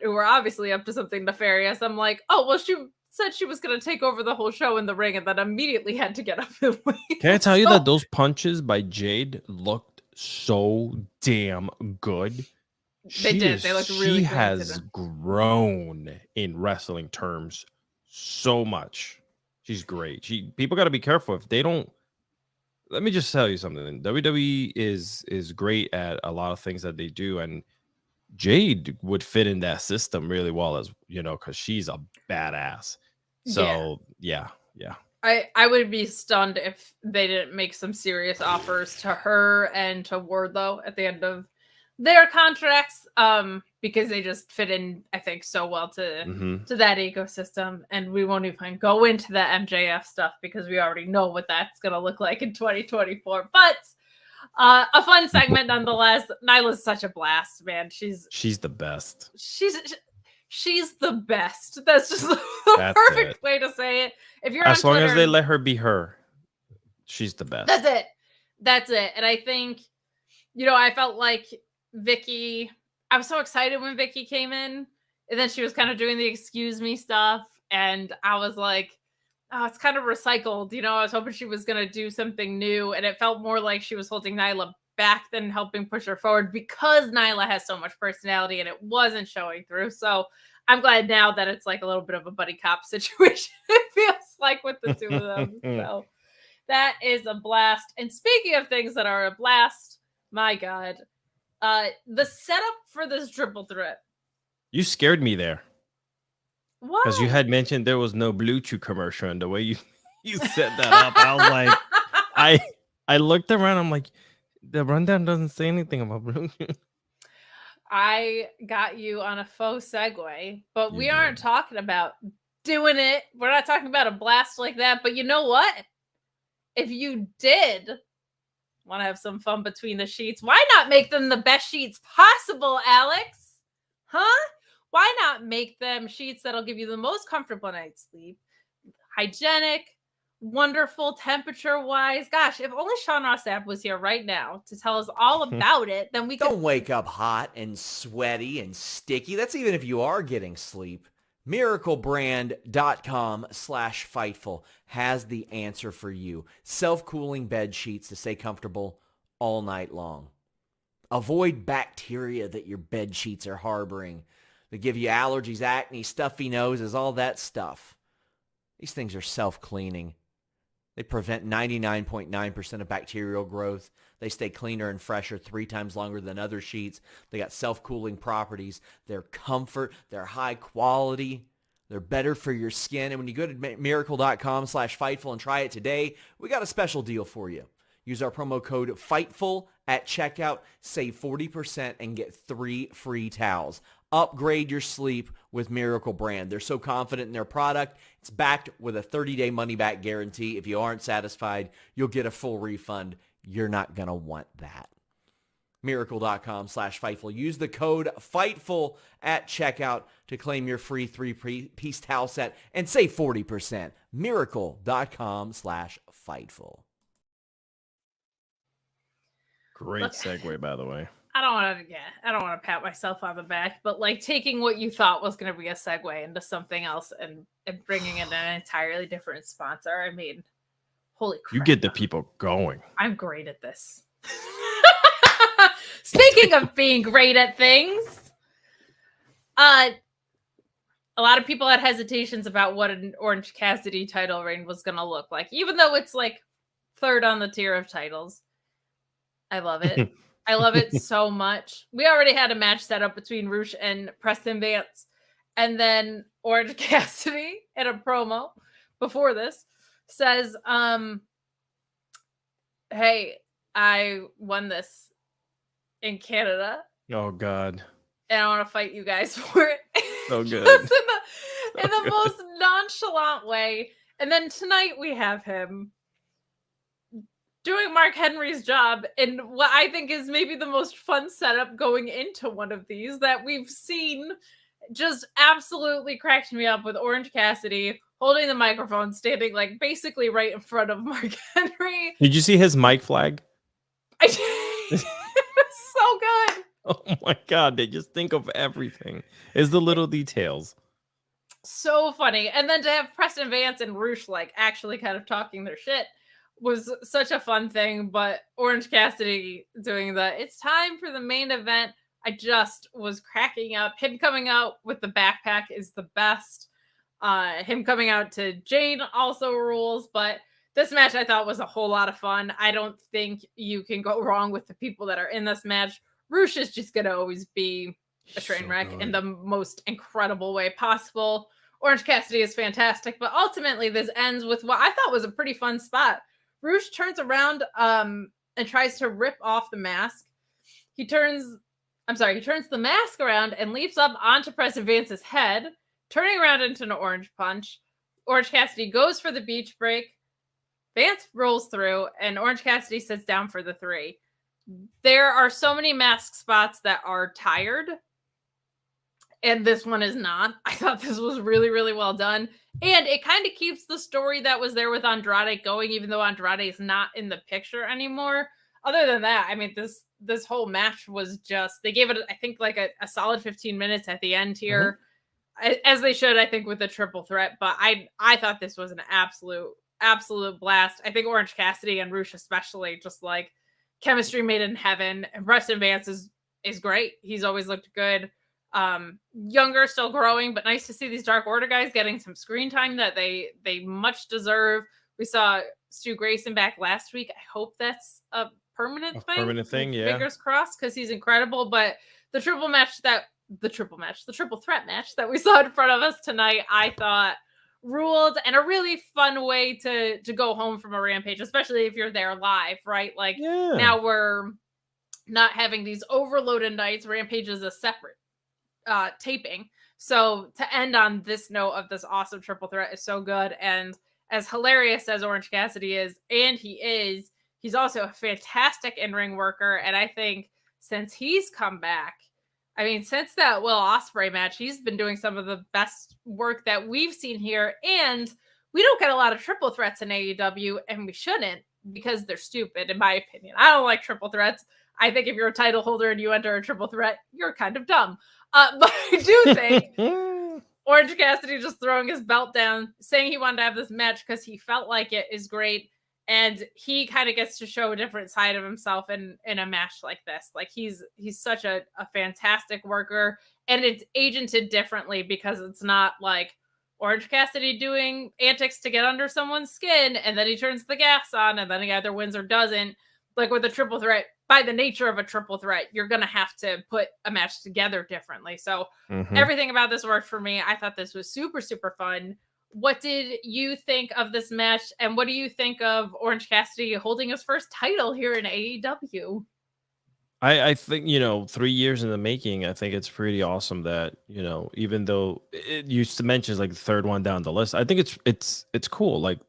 who were obviously up to something nefarious. I'm like, oh, well, she said she was going to take over the whole show in the ring and then immediately had to get up and leave. Can I tell you that those punches by Jade looked so damn good? They did. They looked really good. She has grown in wrestling terms so much. She's great. People got to be careful if they don't. Let me just tell you something. WWE is great at a lot of things that they do, and Jade would fit in that system really well, as because she's a badass. So yeah. I would be stunned if they didn't make some serious offers to her and to Wardlow at the end of their contracts, because they just fit in, I think, so well to that ecosystem. And we won't even go into the MJF stuff because we already know what that's going to look like in 2024. But a fun segment nonetheless. Nyla's such a blast, man. She's the best. She's the best. That's just the perfect way to say it. If you're as long as they let her be her, she's the best. That's it. And I think, I felt like Vicky, I was so excited when Vicky came in And then she was kind of doing the excuse me stuff. And I was like, oh, it's kind of recycled. You know, I was hoping she was going to do something new. And it felt more like she was holding Nyla back than helping push her forward because Nyla has so much personality and it wasn't showing through. So I'm glad now that it's like a little bit of a buddy cop situation. It feels like with the two of them. So that is a blast. And speaking of things that are a blast, my God, the setup for this triple threat. You scared me there. What? Because you had mentioned there was no Bluetooth commercial, and the way you set that up, I was like, I looked around, I'm like, the rundown doesn't say anything about Bluetooth. I got you on a faux segue, but we aren't talking about doing it. We're not talking about a blast like that. But you know what? If you did want to have some fun between the sheets, why not make them the best sheets possible, Alex? Huh? Why not make them sheets that'll give you the most comfortable night's sleep? Hygienic, wonderful temperature-wise. Gosh, if only Sean Ross Sapp was here right now to tell us all about it, then we could... Don't wake up hot and sweaty and sticky. That's even if you are getting sleep. MiracleBrand.com/Fightful has the answer for you. Self-cooling bed sheets to stay comfortable all night long. Avoid bacteria that your bed sheets are harboring. They give you allergies, acne, stuffy noses, all that stuff. These things are self-cleaning. They prevent 99.9% of bacterial growth. They stay cleaner and fresher 3 times longer than other sheets. They got self-cooling properties. They're comfort. They're high quality. They're better for your skin. And when you go to miracle.com/Fightful and try it today, we got a special deal for you. Use our promo code FIGHTFUL at checkout. Save 40% and get 3 free towels. Upgrade your sleep with Miracle Brand. They're so confident in their product. It's backed with a 30-day money-back guarantee. If you aren't satisfied, you'll get a full refund. You're not going to want that. Miracle.com/Fightful. Use the code FIGHTFUL at checkout to claim your free 3-piece towel set and save 40%. Miracle.com/Fightful. Great segue, by the way. I don't want to pat myself on the back, but like taking what you thought was going to be a segue into something else and bringing in an entirely different sponsor. I mean, holy crap. You get the people going. I'm great at this. Speaking of being great at things, a lot of people had hesitations about what an Orange Cassidy title reign was going to look like, even though it's like third on the tier of titles. I love it. I love it so much. We already had a match set up between Rush and Preston Vance, and then Orange Cassidy in a promo before this says, hey, I won this in Canada. Oh, God. And I want to fight you guys for it. So good. Just in the most nonchalant way. And then tonight we have him doing Mark Henry's job in what I think is maybe the most fun setup going into one of these that we've seen. Just absolutely cracked me up with Orange Cassidy holding the microphone, standing like basically right in front of Mark Henry. Did you see his mic flag? I did. It was so good. Oh my God, they just think of everything. It's the little details. So funny. And then to have Preston Vance and Rush like actually kind of talking their shit was such a fun thing. But Orange Cassidy doing it's time for the main event. I just was cracking up. Him coming out with the backpack is the best. Him coming out to Jade also rules. But this match I thought was a whole lot of fun. I don't think you can go wrong with the people that are in this match. Rush is just going to always be a train wreck in the most incredible way possible. Orange Cassidy is fantastic. But ultimately, this ends with what I thought was a pretty fun spot. Rush turns around and tries to rip off the mask. He turns the mask around and leaps up onto Preston Vance's head, turning around into an orange punch. Orange Cassidy goes for the beach break. Vance rolls through, and Orange Cassidy sits down for the 3. There are so many mask spots that are tired, and this one is not. I thought this was really, really well done. And it kind of keeps the story that was there with Andrade going, even though Andrade is not in the picture anymore. Other than that, I mean, this whole match was just, they gave it, I think, like a solid 15 minutes at the end here. as they should, I think, with the triple threat. But I thought this was an absolute blast. I think Orange Cassidy and Rush especially, just like chemistry made in heaven. And Preston Vance is great. He's always looked good. Younger, still growing, but nice to see these Dark Order guys getting some screen time that they much deserve. We saw Stu Grayson back last week. I hope that's a permanent thing. Yeah. Fingers crossed, because he's incredible. But the triple threat match that we saw in front of us tonight, I thought ruled, and a really fun way to go home from a Rampage, especially if you're there live, right? Like now we're not having these overloaded nights. Rampage is a separate taping. So to end on this note of this awesome triple threat is so good. And as hilarious as Orange Cassidy is, and he's also a fantastic in-ring worker. And I think since he's come back, I mean, since that Will Ospreay match, he's been doing some of the best work that we've seen here. And we don't get a lot of triple threats in AEW, and we shouldn't, because they're stupid, in my opinion. I don't like triple threats. I think if you're a title holder and you enter a triple threat, you're kind of dumb. But I do think Orange Cassidy just throwing his belt down, saying he wanted to have this match because he felt like it, is great. And he kind of gets to show a different side of himself in a match like this. Like he's such a fantastic worker, and it's agented differently because it's not like Orange Cassidy doing antics to get under someone's skin and then he turns the gas on and then he either wins or doesn't. Like with a triple threat, by the nature of a triple threat, you're going to have to put a match together differently. So everything about this worked for me. I thought this was super, super fun. What did you think of this match? And what do you think of Orange Cassidy holding his first title here in AEW? I think, 3 years in the making, I think it's pretty awesome that, even though it used to mention like the third one down the list, I think it's cool. Like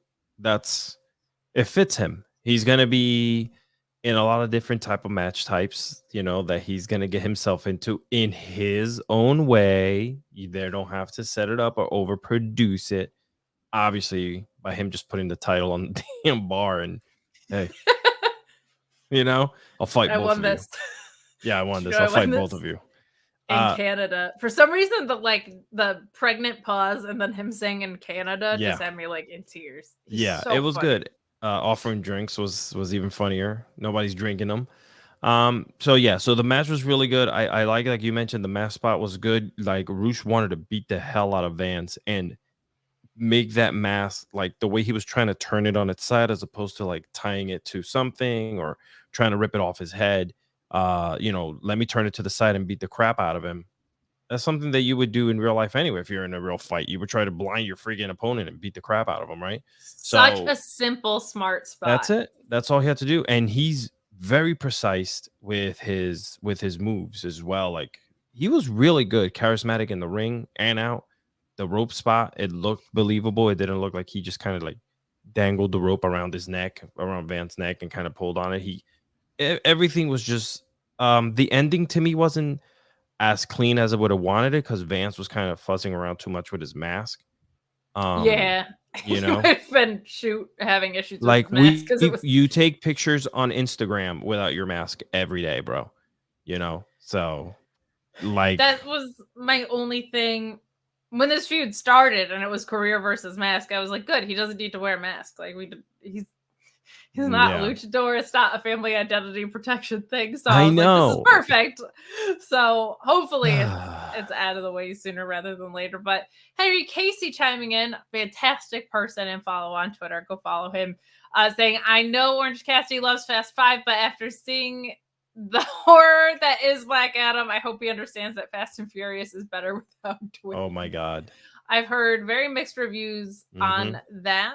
it fits him. He's going to be in a lot of different type of match types, that he's going to get himself into in his own way. You there don't have to set it up or overproduce it. Obviously, by him just putting the title on the damn bar and, hey, I'll fight both of you. Yeah, I won this. I'll fight both of you. In Canada. For some reason, the pregnant pause and then him saying in Canada just had me like in tears. So it was funny. Good. Offering drinks was even funnier. Nobody's drinking them. So the match was really good. I like you mentioned, the mask spot was good. Like Rush wanted to beat the hell out of Vance and make that mask like the way he was trying to turn it on its side as opposed to like tying it to something or trying to rip it off his head. Let me turn it to the side and beat the crap out of him. That's something that you would do in real life anyway. If you're in a real fight, you would try to blind your freaking opponent and beat the crap out of him, right? Such a simple, smart spot. That's it. That's all he had to do. And he's very precise with his moves as well. Like he was really good, charismatic in the ring and out. The rope spot, it looked believable. It didn't look like he just kind of like dangled the rope around his neck, around Vance's neck, and kind of pulled on it. Everything was just the ending to me wasn't as clean as I would have wanted it because Vance was kind of fussing around too much with his mask. Been having issues like with his mask you take pictures on Instagram without your mask every day, bro. So like that was my only thing when this feud started and it was career versus mask. I was like, good, he doesn't need to wear a mask. Like he's not a luchador. It's not a family identity protection thing. So I was like, this is perfect. So hopefully it's out of the way sooner rather than later. But Henry Casey chiming in, fantastic person and follow on Twitter. Go follow him. Saying, I know Orange Cassidy loves Fast Five, but after seeing the horror that is Black Adam, I hope he understands that Fast and Furious is better without Dwayne. Oh my God. I've heard very mixed reviews on that.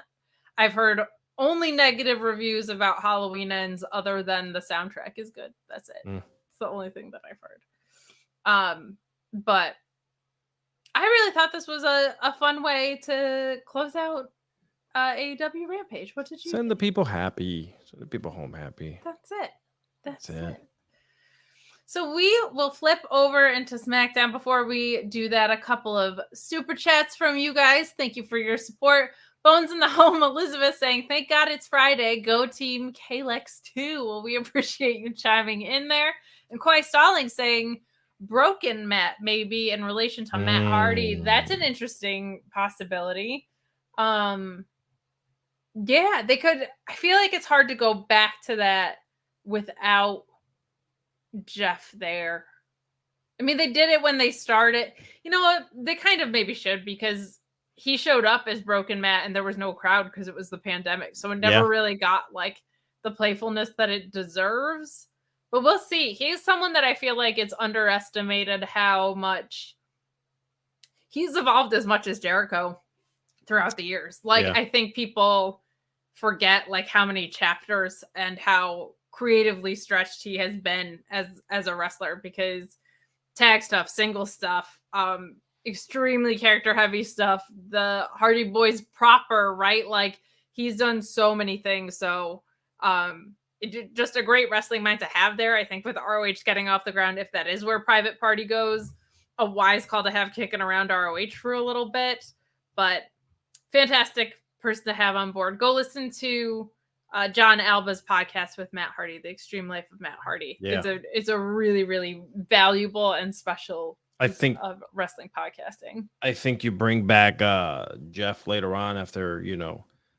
I've heard only negative reviews about Halloween Ends other than the soundtrack is good. That's it. It's the only thing that I've heard. But I really thought this was a fun way to close out AEW Rampage. What did you Send the people happy. Send the people home happy. That's it. That's it. So we will flip over into SmackDown. Before we do that, a couple of super chats from you guys. Thank you for your support. Bones in the Home, Elizabeth saying, thank God it's Friday. Go team Kalex 2. Well, we appreciate you chiming in there. And Koi Stalling saying, Broken Matt, maybe in relation to Matt Hardy. That's an interesting possibility. Yeah, they could. I feel like it's hard to go back to that without Jeff there. I mean, they did it when they started. You know what? They kind of maybe should, because he showed up as Broken Matt and there was no crowd because it was the pandemic. So it never really got like the playfulness that it deserves. But we'll see. He's someone that I feel like it's underestimated how much he's evolved as much as Jericho throughout the years. Like, I think people forget like how many chapters and how creatively stretched he has been as a wrestler, because tag stuff, single stuff, extremely character heavy stuff, the Hardy Boys proper, right? Like, he's done so many things. So just a great wrestling mind to have there. I think with ROH getting off the ground, if that is where Private Party goes, a wise call to have kicking around ROH for a little bit. But fantastic person to have on board. Go listen to John Alba's podcast with Matt Hardy, The Extreme Life of Matt Hardy. Yeah. It's a really, really valuable and special piece of wrestling podcasting. I think you bring back Jeff later on after,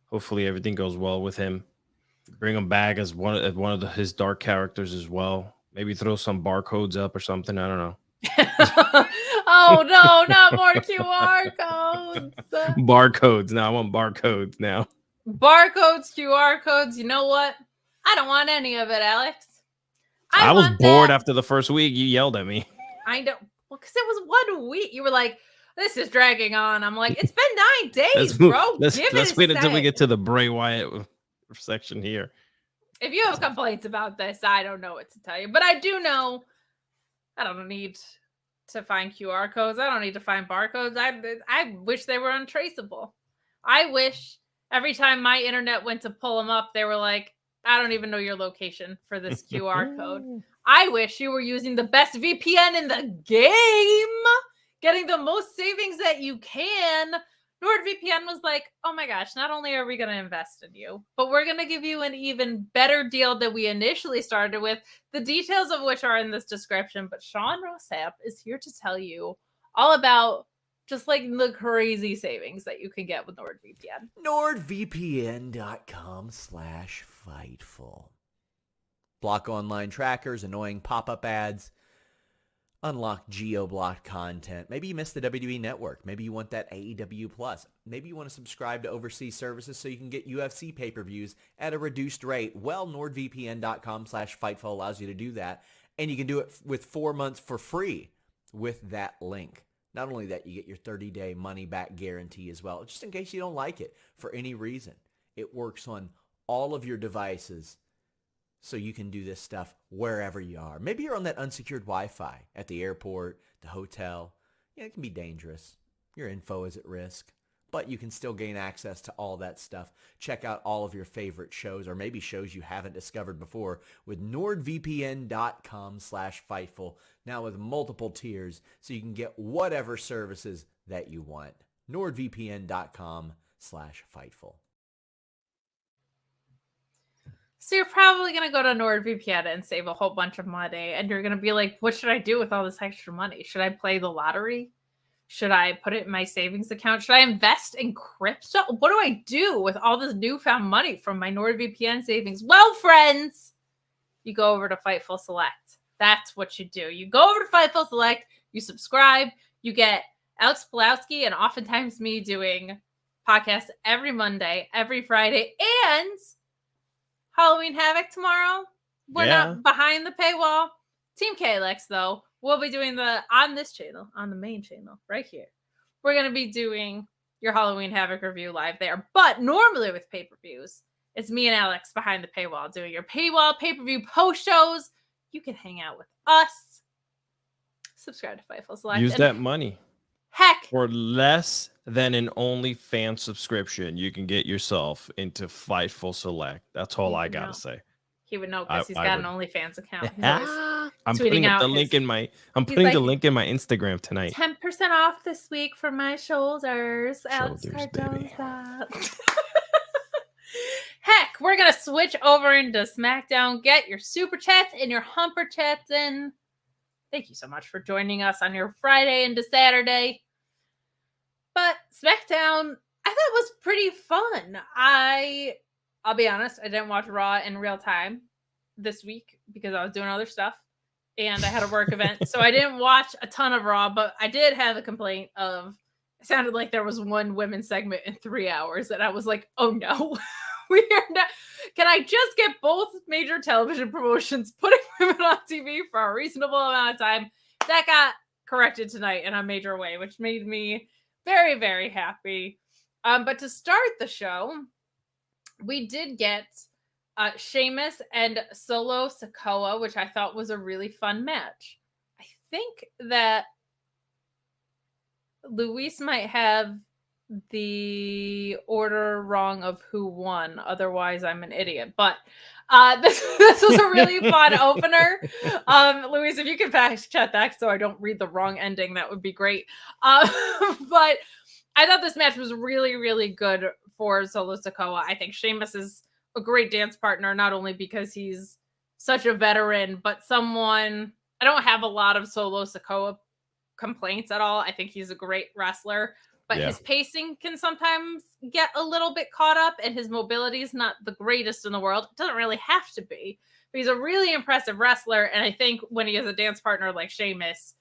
hopefully everything goes well with him. Bring him back as one of his dark characters as well. Maybe throw some barcodes up or something. I don't know. Oh no, not more QR codes. Barcodes. Now I want barcodes now. Barcodes, QR codes. You know what? I don't want any of it, Alex. I was bored after the first week. You yelled at me. I know. Well, because it was 1 week. You were like, this is dragging on. I'm like, it's been 9 days, bro. Let's wait until we get to the Bray Wyatt section here. If you have complaints about this, I don't know what to tell you. But I do know I don't need to find QR codes. I don't need to find barcodes. I wish they were untraceable. I wish every time my internet went to pull them up, they were like, I don't even know your location for this QR code. I wish you were using the best VPN in the game, getting the most savings that you can. NordVPN was like, oh my gosh, not only are we going to invest in you, but we're going to give you an even better deal than we initially started with, the details of which are in this description. But Sean Rossap is here to tell you all about just like the crazy savings that you can get with NordVPN. NordVPN.com/Fightful. Block online trackers, annoying pop-up ads. Unlock geo-blocked content. Maybe you missed the WWE Network. Maybe you want that AEW Plus. Maybe you want to subscribe to overseas services so you can get UFC pay-per-views at a reduced rate. Well, NordVPN.com/Fightful allows you to do that. And you can do it with 4 months for free with that link. Not only that, you get your 30-day money-back guarantee as well, just in case you don't like it for any reason. It works on all of your devices, so you can do this stuff wherever you are. Maybe you're on that unsecured Wi-Fi at the airport, the hotel. Yeah, it can be dangerous. Your info is at risk, but you can still gain access to all that stuff. Check out all of your favorite shows, or maybe shows you haven't discovered before, with NordVPN.com/Fightful, now with multiple tiers, so you can get whatever services that you want. NordVPN.com/Fightful. So you're probably going to go to NordVPN and save a whole bunch of money. And you're going to be like, what should I do with all this extra money? Should I play the lottery? Should I put it in my savings account? Should I invest in crypto? What do I do with all this newfound money from my NordVPN savings? Well, friends, you go over to Fightful Select. That's what you do. You go over to Fightful Select, you subscribe, you get Alex Pulowski and oftentimes me doing podcasts every Monday, every Friday, and Halloween Havoc tomorrow. We're not behind the paywall. Team KLX, though, we'll be doing on this channel, on the main channel, right here. We're going to be doing your Halloween Havoc review live there. But normally with pay-per-views, it's me and Alex behind the paywall doing your paywall pay-per-view post shows. You can hang out with us. Subscribe to Fightful Select. Use that money. Heck. For less than an OnlyFans subscription, you can get yourself into Fightful Select. That's all I gotta say. He would know because he's got an OnlyFans account. I'm putting the link in my Instagram tonight. 10% off this week for my shoulders. Alexis Cardoza. Heck, we're gonna switch over into SmackDown. Get your super chats and your humper chats in. Thank you so much for joining us on your Friday into Saturday. But SmackDown, I thought was pretty fun. I'll be honest, I didn't watch Raw in real time this week because I was doing other stuff and I had a work event. So I didn't watch a ton of Raw, but I did have a complaint of it sounded like there was one women's segment in 3 hours that I was like, oh no, we are not. Can I just get both major television promotions putting women on TV for a reasonable amount of time? That got corrected tonight in a major way, which made me very, very happy. But to start the show, we did get Sheamus and Solo Sikoa, which I thought was a really fun match. I think that Luis might have the order wrong of who won. Otherwise, I'm an idiot. But this was a really fun opener. Luis, if you can fact check that so I don't read the wrong ending, that would be great. But I thought this match was really, really good for Solo Sikoa. I think Sheamus is a great dance partner, not only because he's such a veteran, but someone I don't have a lot of Solo Sikoa complaints at all. I think he's a great wrestler, but his pacing can sometimes get a little bit caught up and his mobility is not the greatest in the world. It doesn't really have to be, but he's a really impressive wrestler. And I think when he has a dance partner like Sheamus,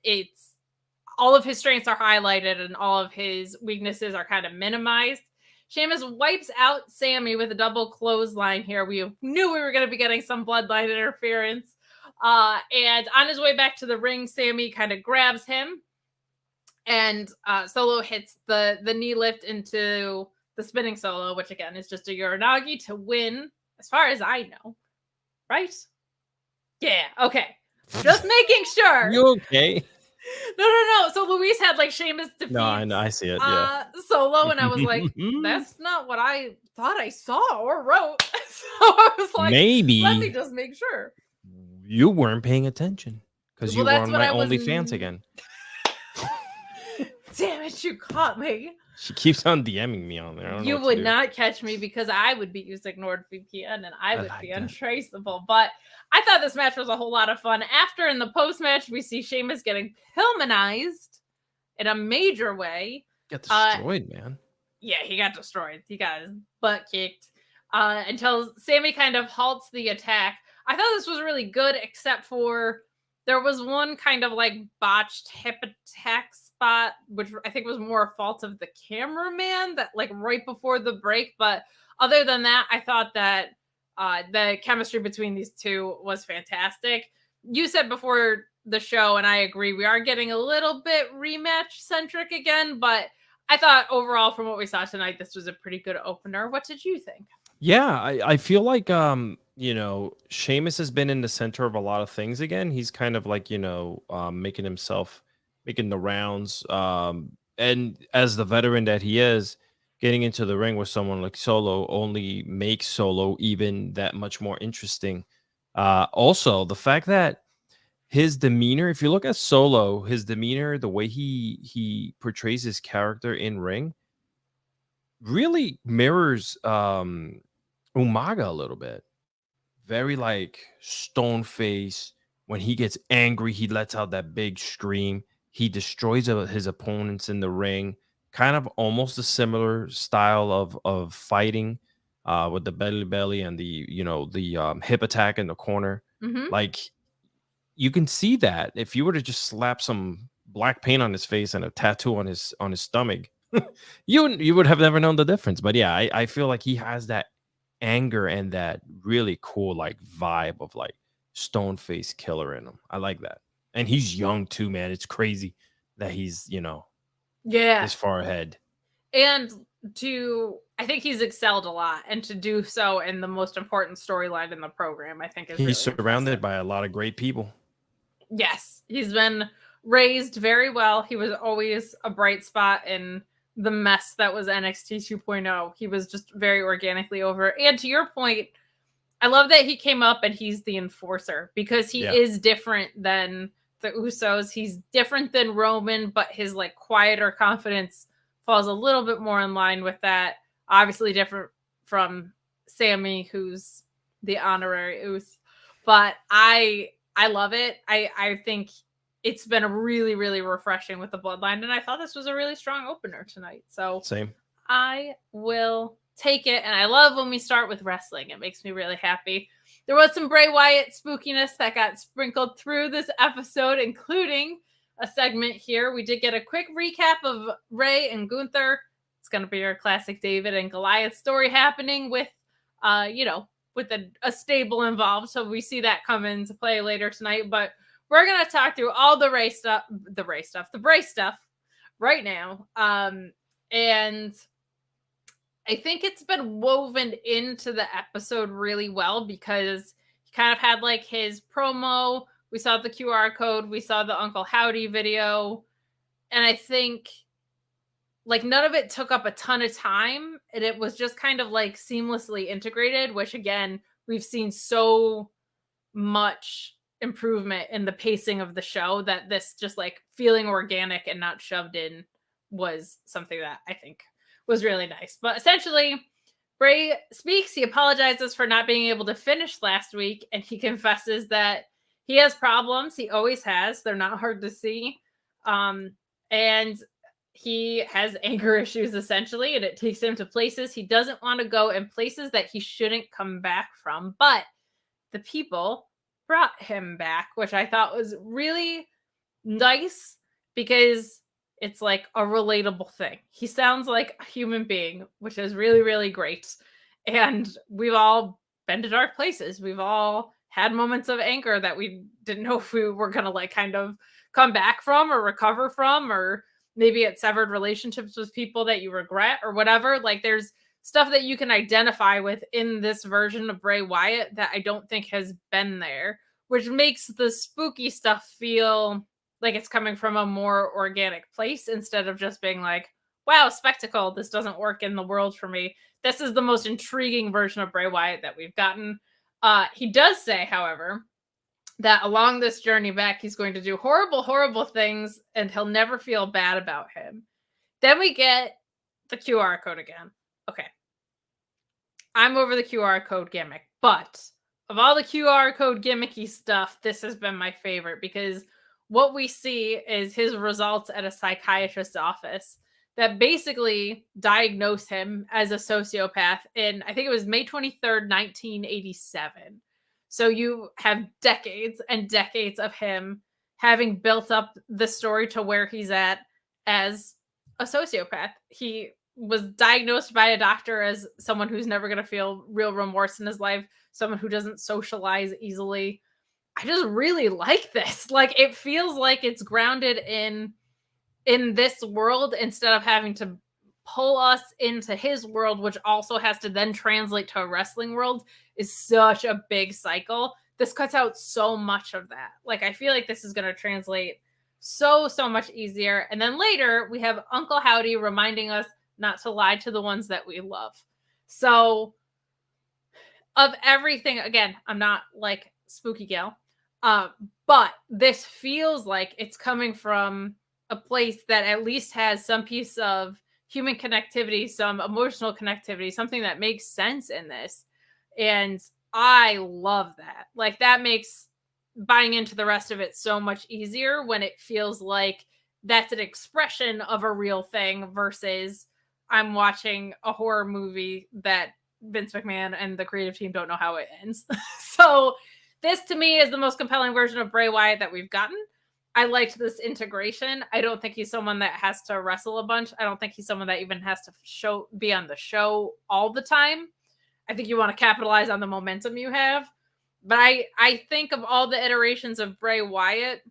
it's all of his strengths are highlighted and all of his weaknesses are kind of minimized. Sheamus wipes out Sammy with a double clothesline here. We knew we were going to be getting some bloodline interference. And on his way back to the ring, Sammy kind of grabs him and Solo hits the knee lift into the spinning Solo, which again is just a Uranagi to win, as far as I know. Right? Yeah, okay. Just making sure. You okay? No. So Luis had like Sheamus defeats No, I see it. Yeah. Solo, and I was like, that's not what I thought I saw or wrote. So I was like, maybe let me just make sure. You weren't paying attention because you were on my was... OnlyFans again. Damn it, you caught me. She keeps on DMing me on there. You would not catch me because I would be using NordVPN and I would be untraceable. But I thought this match was a whole lot of fun. After, in the post-match, we see Sheamus getting Pillmanized in a major way. Got destroyed, man. Yeah, he got destroyed. He got his butt kicked until Sammy kind of halts the attack. I thought this was really good, except for there was one kind of like botched hip attack spot, which I think was more a fault of the cameraman that like right before the break. But other than that, I thought that the chemistry between these two was fantastic. You said before the show, and I agree, we are getting a little bit rematch centric again, but I thought overall from what we saw tonight, this was a pretty good opener. What did you think? Yeah, I feel like Sheamus has been in the center of a lot of things again. He's kind of like, making the rounds. And as the veteran that he is, getting into the ring with someone like Solo only makes Solo even that much more interesting. Also, the fact that his demeanor, if you look at Solo, his demeanor, the way he portrays his character in ring, really mirrors Umaga a little bit. Very like stone face. When he gets angry, he lets out that big scream. He destroys his opponents in the ring. Kind of almost a similar style of fighting with the belly and the hip attack in the corner. Mm-hmm. Like you can see that if you were to just slap some black paint on his face and a tattoo on his stomach, you would have never known the difference. But yeah, I feel like he has that anger and that really cool like vibe of like stone face killer in him. I like that. And he's young too, man. It's crazy that he's, this far ahead. And I think he's excelled a lot, and to do so in the most important storyline in the program, I think is he's really surrounded impressive. by a lot of great people. Yes, he's been raised very well. He was always a bright spot in the mess that was NXT 2.0. He was just very organically over. And to your point, I love that he came up and he's the enforcer because he is different than the Usos. He's different than Roman, but his like quieter confidence falls a little bit more in line with that. Obviously different from Sammy, who's the honorary Us. But I I love it. I think it's been a really, really refreshing with the Bloodline, and I thought this was a really strong opener tonight. So Same. I will take it, and I love when we start with wrestling. It makes me really happy. There was some Bray Wyatt spookiness that got sprinkled through this episode, including a segment here. We did get a quick recap of Ray and Gunther. It's going to be our classic David and Goliath story happening with, with a stable involved. So we see that come into play later tonight. But we're going to talk through all the Bray stuff right now. And I think it's been woven into the episode really well because he kind of had like his promo. We saw the QR code. We saw the Uncle Howdy video. And I think like none of it took up a ton of time. And it was just kind of like seamlessly integrated, which again, we've seen so much improvement in the pacing of the show that this just like feeling organic and not shoved in was something that I think was really nice. But essentially, Bray speaks. He apologizes for not being able to finish last week, and he confesses that he has problems. He always has. They're not hard to see. And he has anger issues, essentially, and it takes him to places he doesn't want to go and places that he shouldn't come back from. But the people brought him back, which I thought was really nice because it's like a relatable thing. He sounds like a human being, which is really, really great. And we've all been to dark places. We've all had moments of anger that we didn't know if we were going to like kind of come back from or recover from, or maybe it severed relationships with people that you regret or whatever. Like there's stuff that you can identify with in this version of Bray Wyatt that I don't think has been there, which makes the spooky stuff feel like it's coming from a more organic place instead of just being like, wow, spectacle, this doesn't work in the world for me. This is the most intriguing version of Bray Wyatt that we've gotten. He does say, however, that along this journey back, he's going to do horrible, horrible things and he'll never feel bad about him. Then we get the QR code again. Okay. I'm over the QR code gimmick, but of all the QR code gimmicky stuff, this has been my favorite because what we see is his results at a psychiatrist's office that basically diagnosed him as a sociopath in, I think it was May 23rd, 1987. So you have decades and decades of him having built up the story to where he's at as a sociopath. He was diagnosed by a doctor as someone who's never going to feel real remorse in his life, someone who doesn't socialize easily. I just really like this. Like it feels like it's grounded in this world instead of having to pull us into his world, which also has to then translate to a wrestling world, is such a big cycle. This cuts out so much of that. Like I feel like this is going to translate so much easier. And then later we have Uncle Howdy reminding us not to lie to the ones that we love. So of everything, again, I'm not like spooky gal. But this feels like it's coming from a place that at least has some piece of human connectivity, some emotional connectivity, something that makes sense in this. And I love that. Like that makes buying into the rest of it so much easier when it feels like that's an expression of a real thing versus I'm watching a horror movie that Vince McMahon and the creative team don't know how it ends. So this to me is the most compelling version of Bray Wyatt that we've gotten. I liked this integration. I don't think he's someone that has to wrestle a bunch. I don't think he's someone that even has to be on the show all the time. I think you want to capitalize on the momentum you have. But I think of all the iterations of Bray Wyatt,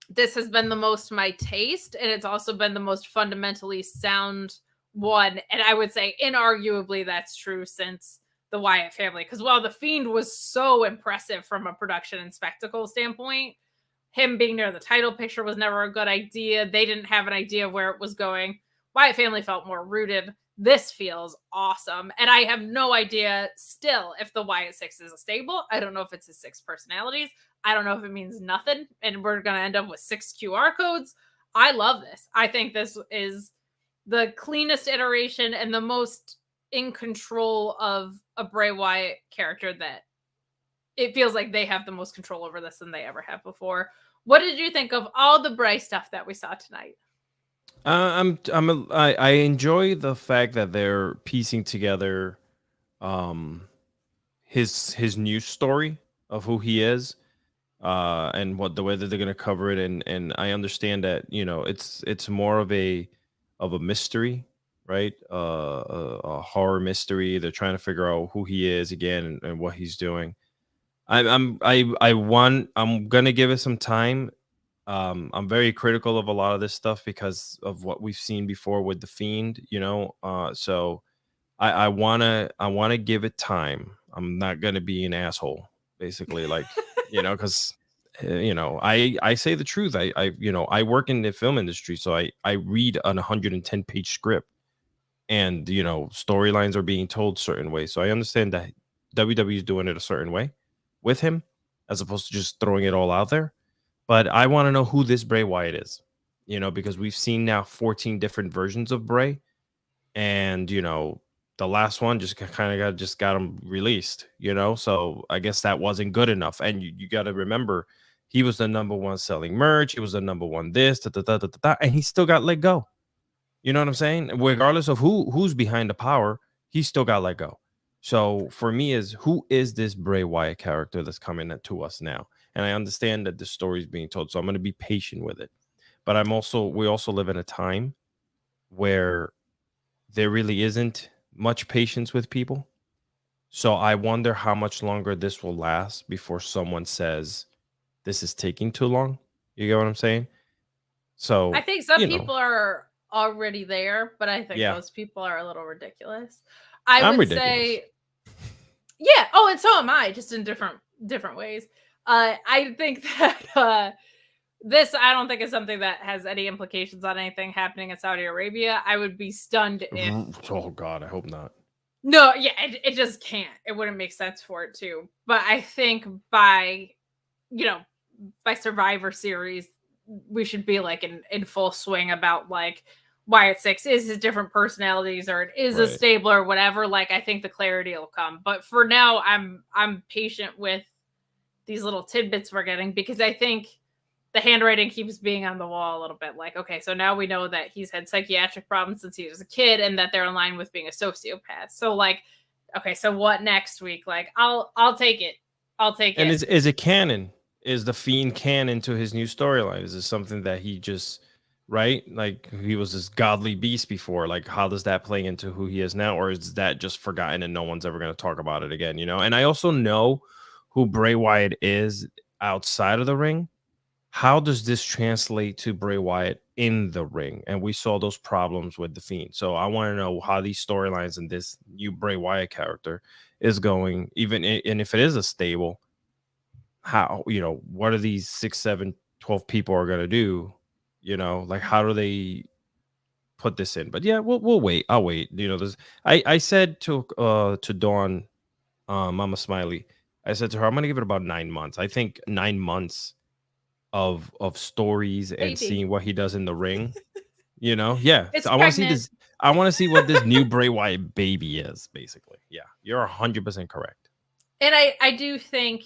this has been the most my taste, and it's also been the most fundamentally sound one. And I would say inarguably that's true since the Wyatt family. Because while The Fiend was so impressive from a production and spectacle standpoint, him being near the title picture was never a good idea. They didn't have an idea of where it was going. Wyatt family felt more rooted. This feels awesome. And I have no idea still if the Wyatt Six is a stable. I don't know if it's his 6 personalities. I don't know if it means nothing. And we're going to end up with 6 QR codes. I love this. I think this is the cleanest iteration and the most in control of a Bray Wyatt character that it feels like they have the most control over this than they ever have before. What did you think of all the Bray stuff that we saw tonight? I enjoy the fact that they're piecing together his new story of who he is, and what the way that they're going to cover it, and I understand that, you know, it's more of a mystery, right? A horror mystery. They're trying to figure out who he is again, and what he's doing. I'm gonna give it some time. I'm very critical of a lot of this stuff because of what we've seen before with the Fiend, you know. So I wanna give it time. I'm not gonna be an asshole, basically, like, you know, because you know, I say the truth. I you know, I work in the film industry, so I read an 110-page script, and you know, storylines are being told certain ways. So I understand that WWE is doing it a certain way with him, as opposed to just throwing it all out there. But I want to know who this Bray Wyatt is, you know, because we've seen now 14 different versions of Bray, and you know, the last one just kind of got him released, you know. So I guess that wasn't good enough. And you got to remember, he was the number one selling merch. He was the number one this, da, da, da, da, da, da, and he still got let go. You know what I'm saying? Regardless of who's behind the power, he still got let go. So for me, is who is this Bray Wyatt character that's coming to us now? And I understand that the story is being told, so I'm going to be patient with it. But we also live in a time where there really isn't much patience with people. So I wonder how much longer this will last before someone says this is taking too long. You get what I'm saying? So I think some you know, people are already there, but I think yeah, those people are a little ridiculous. I'm Would ridiculous. say, yeah. Oh, and so am I, just in different ways. I think that this, I don't think is something that has any implications on anything happening in Saudi Arabia. I would be stunned if. Oh God, I hope not. No, yeah, it just can't. It wouldn't make sense for it to. But I think by, you know, by Survivor Series, we should be like in full swing about like Wyatt Six is his different personalities, or it is a Right. stable or whatever. Like, I think the clarity will come. But for now, I'm patient with these little tidbits we're getting, because I think the handwriting keeps being on the wall a little bit. Like, okay, so now we know that he's had psychiatric problems since he was a kid, and that they're in line with being a sociopath. So like, okay, so what next week? Like, I'll take it. I'll take And it. is it canon? Is the Fiend canon to his new storyline? Is this something that he just, right? Like, he was this godly beast before. Like, how does that play into who he is now? Or is that just forgotten and no one's ever going to talk about it again, you know? And I also know who Bray Wyatt is outside of the ring. How does this translate to Bray Wyatt in the ring? And we saw those problems with the Fiend. So I want to know how these storylines and this new Bray Wyatt character is going, and if it is a stable, how, you know, what are these 6, 7, 12 people are going to do? You know, like, how do they put this in? But yeah, we'll wait. I'll wait. You know, I said to Dawn, Mama Smiley, I said to her, I'm going to give it about 9 months. I think 9 months of stories and Baby. seeing what he does in the ring, you know. Yeah, It's so I want to see pregnant. this. I want to see what this new Bray Wyatt baby is, basically. Yeah, you're 100% correct. And I do think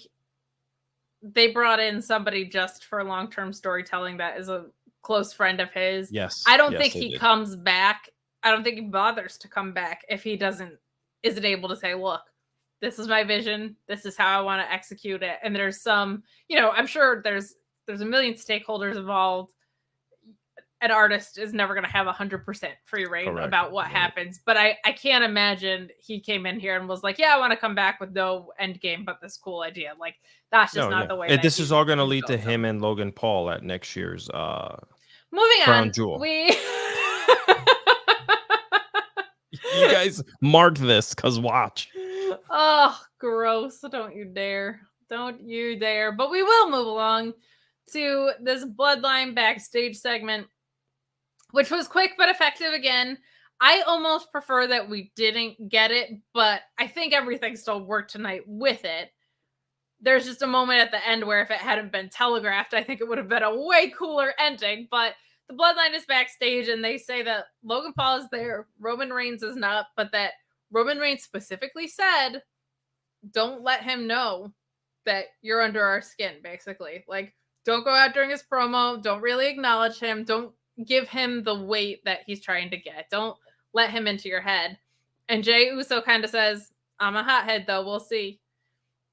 they brought in somebody just for long-term storytelling that is a close friend of his. Yes, I don't yes, think they he did. comes back. I don't think he bothers to come back if he isn't able to say, look, this is my vision. This is how I want to execute it. And there's some, you know, I'm sure there's a million stakeholders involved. An artist is never going to have 100% free reign Correct. about what Right. happens. But I can't imagine he came in here and was like, yeah, I want to come back with no end game, but this cool idea. Like, that's just not the way that This is all going to he's lead to built him them. and Logan Paul at next year's Moving Crown on, Jewel. we You guys mark this, because watch. oh, gross. Don't you dare. Don't you dare. But we will move along to this Bloodline backstage segment, which was quick but effective again. I almost prefer that we didn't get it, but I think everything still worked tonight with it. There's just a moment at the end where if it hadn't been telegraphed, I think it would have been a way cooler ending. But the Bloodline is backstage, and they say that Logan Paul is there, Roman Reigns is not, but that Roman Reigns specifically said, don't let him know that you're under our skin, basically. Like, don't go out during his promo. Don't really acknowledge him. Don't give him the weight that he's trying to get. Don't let him into your head. And Jey Uso kind of says, I'm a hothead, though. We'll see.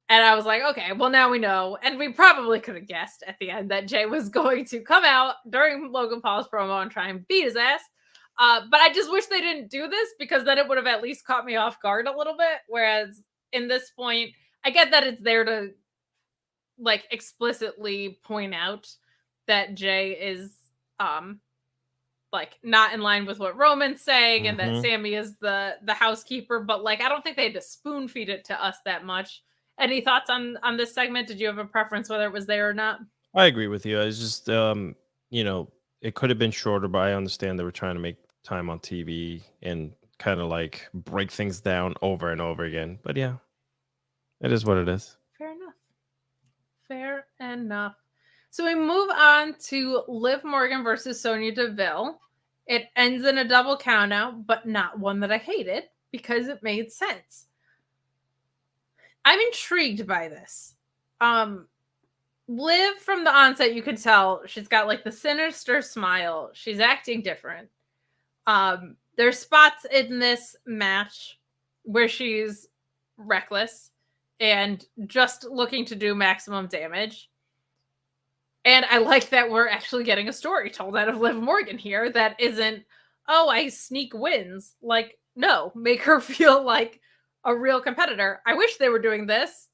And I was like, okay, well, now we know. And we probably could have guessed at the end that Jey was going to come out during Logan Paul's promo and try and beat his ass. But I just wish they didn't do this, because then it would have at least caught me off guard a little bit. Whereas in this point, I get that it's there to like explicitly point out that Jey is like not in line with what Roman's saying and that Sammy is the housekeeper. But like, I don't think they had to spoon feed it to us that much. Any thoughts on this segment? Did you have a preference whether it was there or not? I agree with you. It's just, you know, it could have been shorter, but I understand they were trying to make time on TV and kind of like break things down over and over again. But yeah, it is what it is. Fair enough. Fair enough. So we move on to Liv Morgan versus Sonia Deville. It ends in a double countout, but not one that I hated, because it made sense. I'm intrigued by this. Liv, from the onset, you could tell she's got like the sinister smile. She's acting different. There's spots in this match where she's reckless and just looking to do maximum damage. And I like that we're actually getting a story told out of Liv Morgan here that isn't, oh, I sneak wins. Like, no, make her feel like a real competitor. I wish they were doing this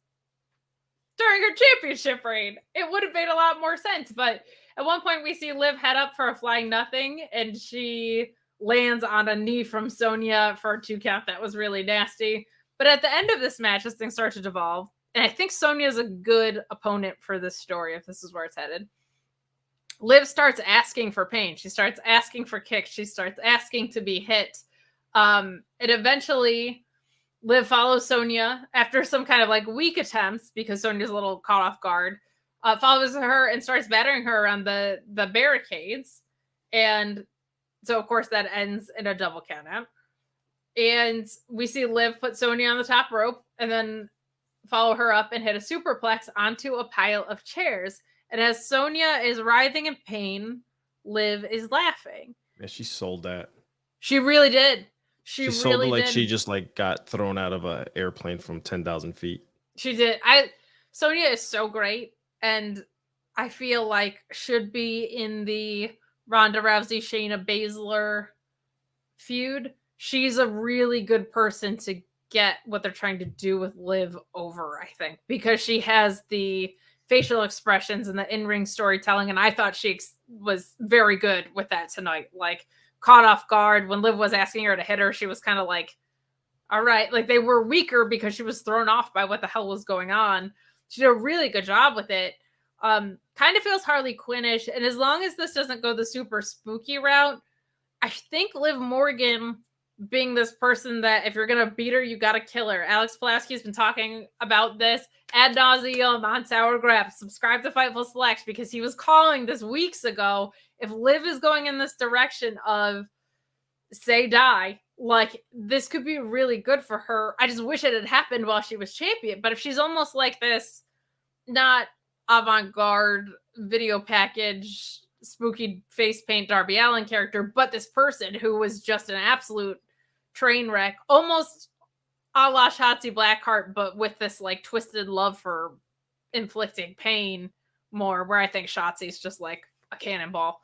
during her championship reign. It would have made a lot more sense. But at one point we see Liv head up for a flying nothing, and she lands on a knee from Sonya for a 2 count. That was really nasty. But at the end of this match, this thing starts to devolve. And I think Sonya is a good opponent for this story, if this is where it's headed. Liv starts asking for pain. She starts asking for kicks. She starts asking to be hit. And eventually Liv follows Sonya after some kind of like weak attempts, because Sonya's a little caught off guard, follows her and starts battering her around the barricades. And so, of course, that ends in a double countout. And we see Liv put Sonya on the top rope and then follow her up and hit a superplex onto a pile of chairs. And as Sonya is writhing in pain, Liv is laughing. Yeah, she sold that. She really did. She really sold it like did. She just like got thrown out of an airplane from 10,000 feet. She did. Sonya is so great, and I feel like should be in the Ronda Rousey, Shayna Baszler feud. She's a really good person to get what they're trying to do with Liv over, I think, because she has the facial expressions and the in-ring storytelling, and I thought she was very good with that tonight. Like, caught off guard when Liv was asking her to hit her, she was kind of like, all right. Like, they were weaker because she was thrown off by what the hell was going on. She did a really good job with it. Kind of feels Harley Quinn-ish, and as long as this doesn't go the super spooky route, I think Liv Morgan being this person that if you're going to beat her, you got to kill her. Alex Pulaski's been talking about this ad nauseum on Sour Grab. Subscribe to Fightful Select, because he was calling this weeks ago. If Liv is going in this direction of say die, like, this could be really good for her. I just wish it had happened while she was champion. But if she's almost like this, not avant-garde video package, spooky face paint Darby Allin character, but this person who was just an absolute train wreck, almost a la Shotzi Blackheart, but with this like twisted love for inflicting pain more, where I think Shotzi's just like a cannonball.